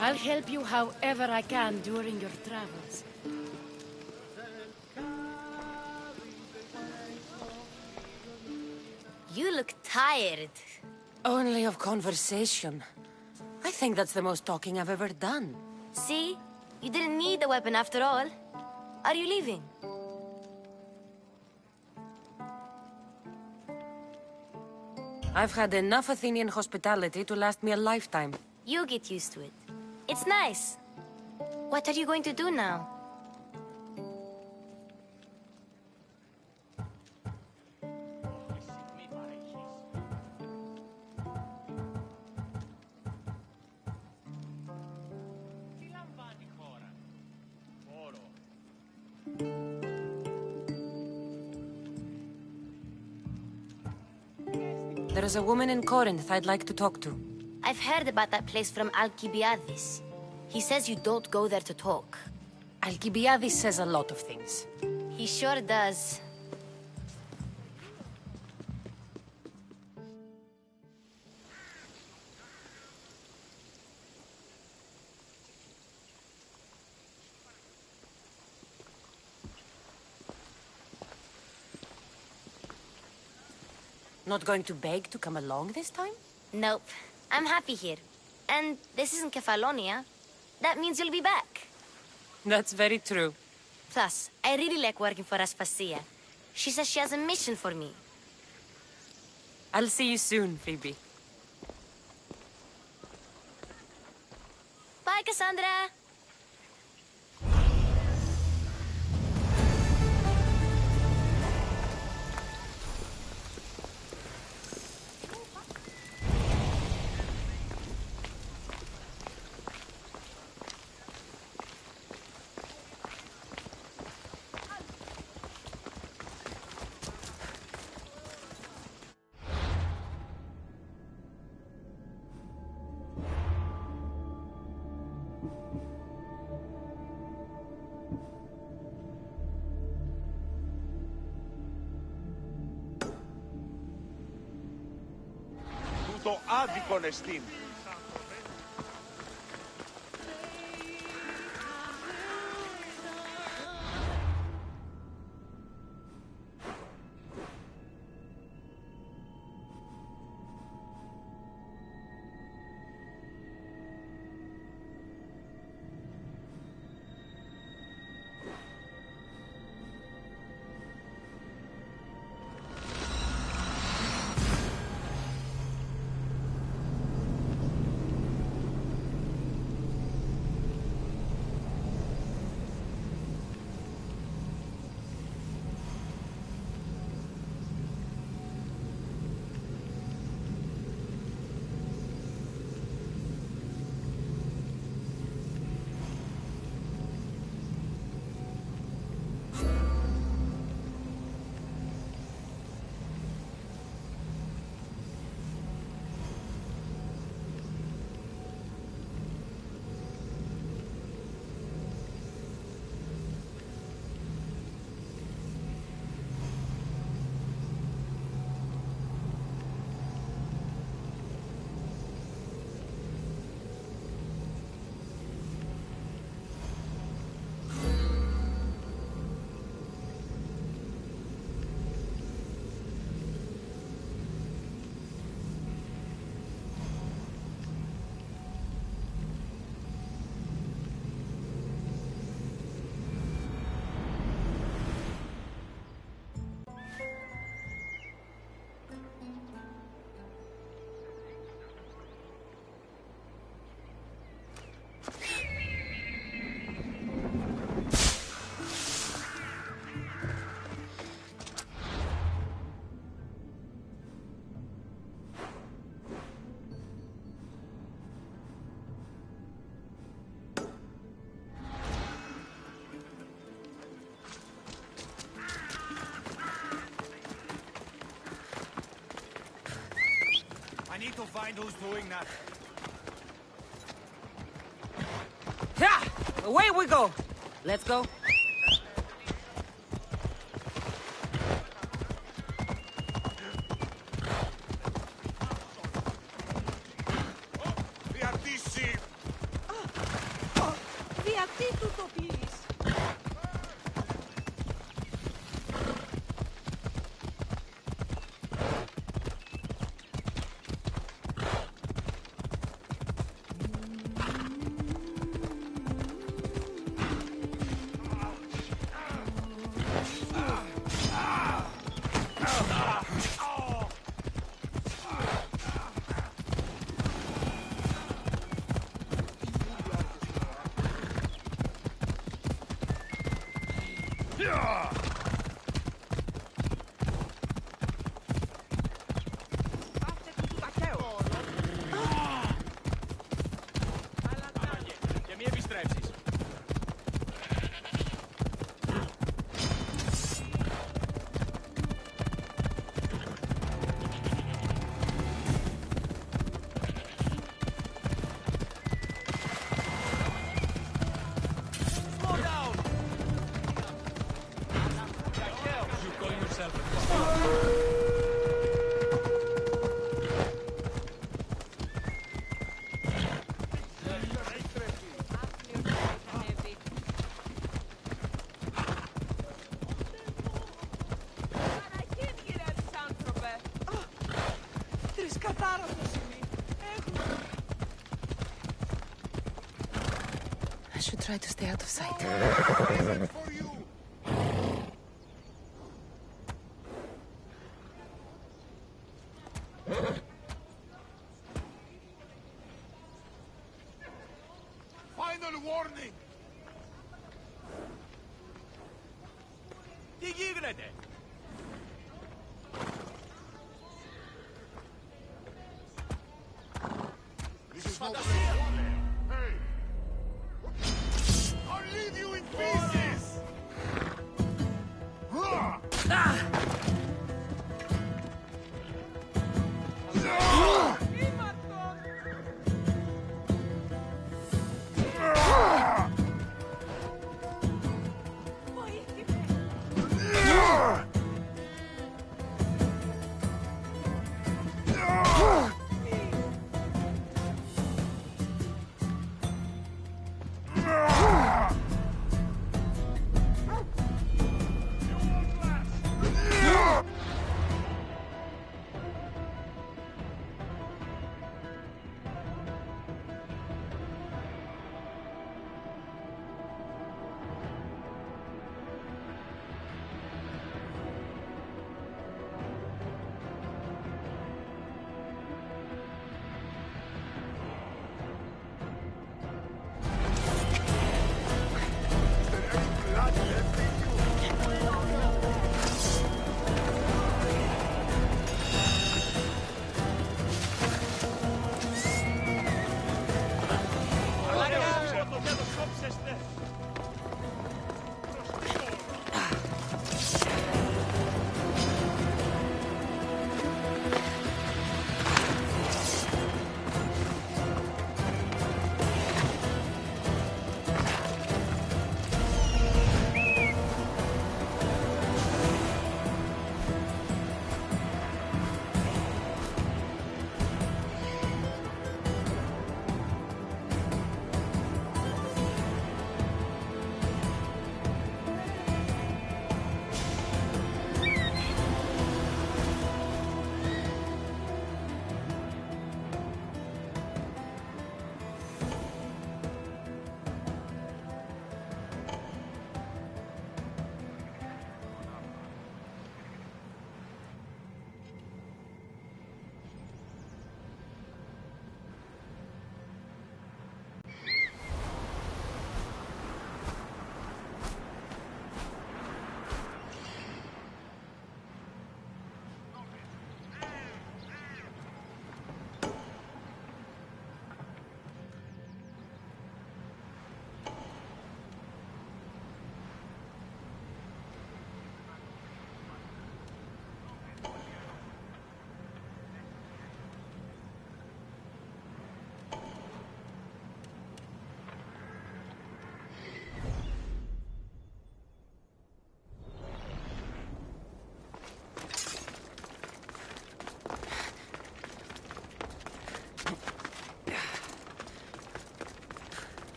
I'll help you however I can during your travels. You look tired. Only of conversation. I think that's the most talking I've ever done. See? You didn't need the weapon after all. Are you leaving? I've had enough Athenian hospitality to last me a lifetime. You get used to it. It's nice. What are you going to do now? There is a woman in Corinth I'd like to talk to. I've heard about that place from Alcibiades. He says you don't go there to talk. Alcibiades says a lot of things. He sure does. Not going to beg to come along this time? Nope. I'm happy here. And this isn't Kefalonia. That means you'll be back. That's very true. Plus, I really like working for Aspasia. She says she has a mission for me. I'll see you soon, Phoebe. Bye, Kassandra! Το άδικον εστίν. to find who's doing that. Yeah! Away we go! Let's go. I should try to stay out of sight. Final warning! Τι γίνεται? This is not Hey! I'll leave you in pieces!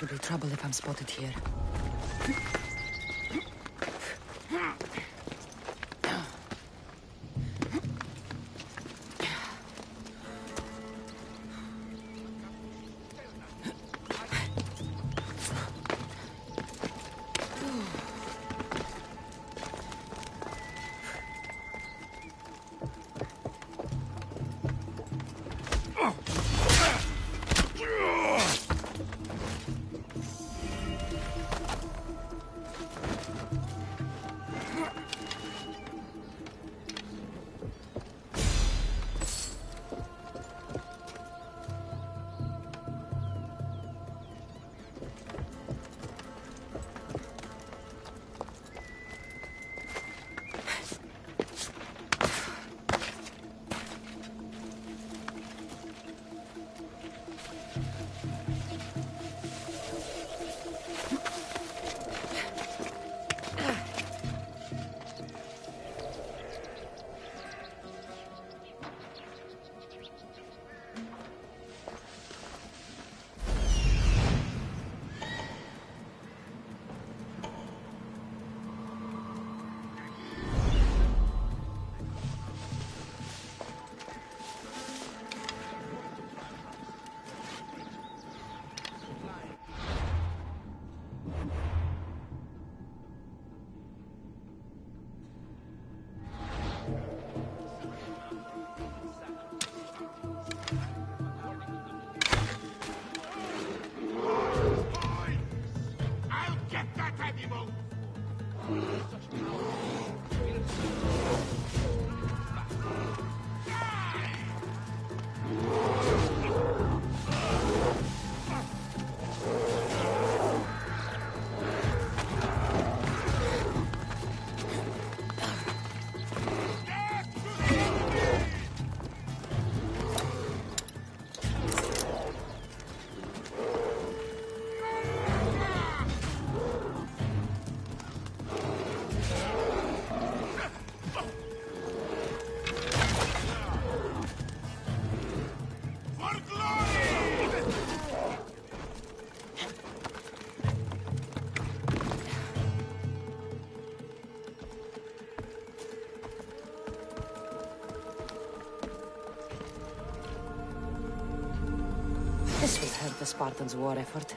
Could be trouble if I'm spotted here. This will help the Spartans' war effort.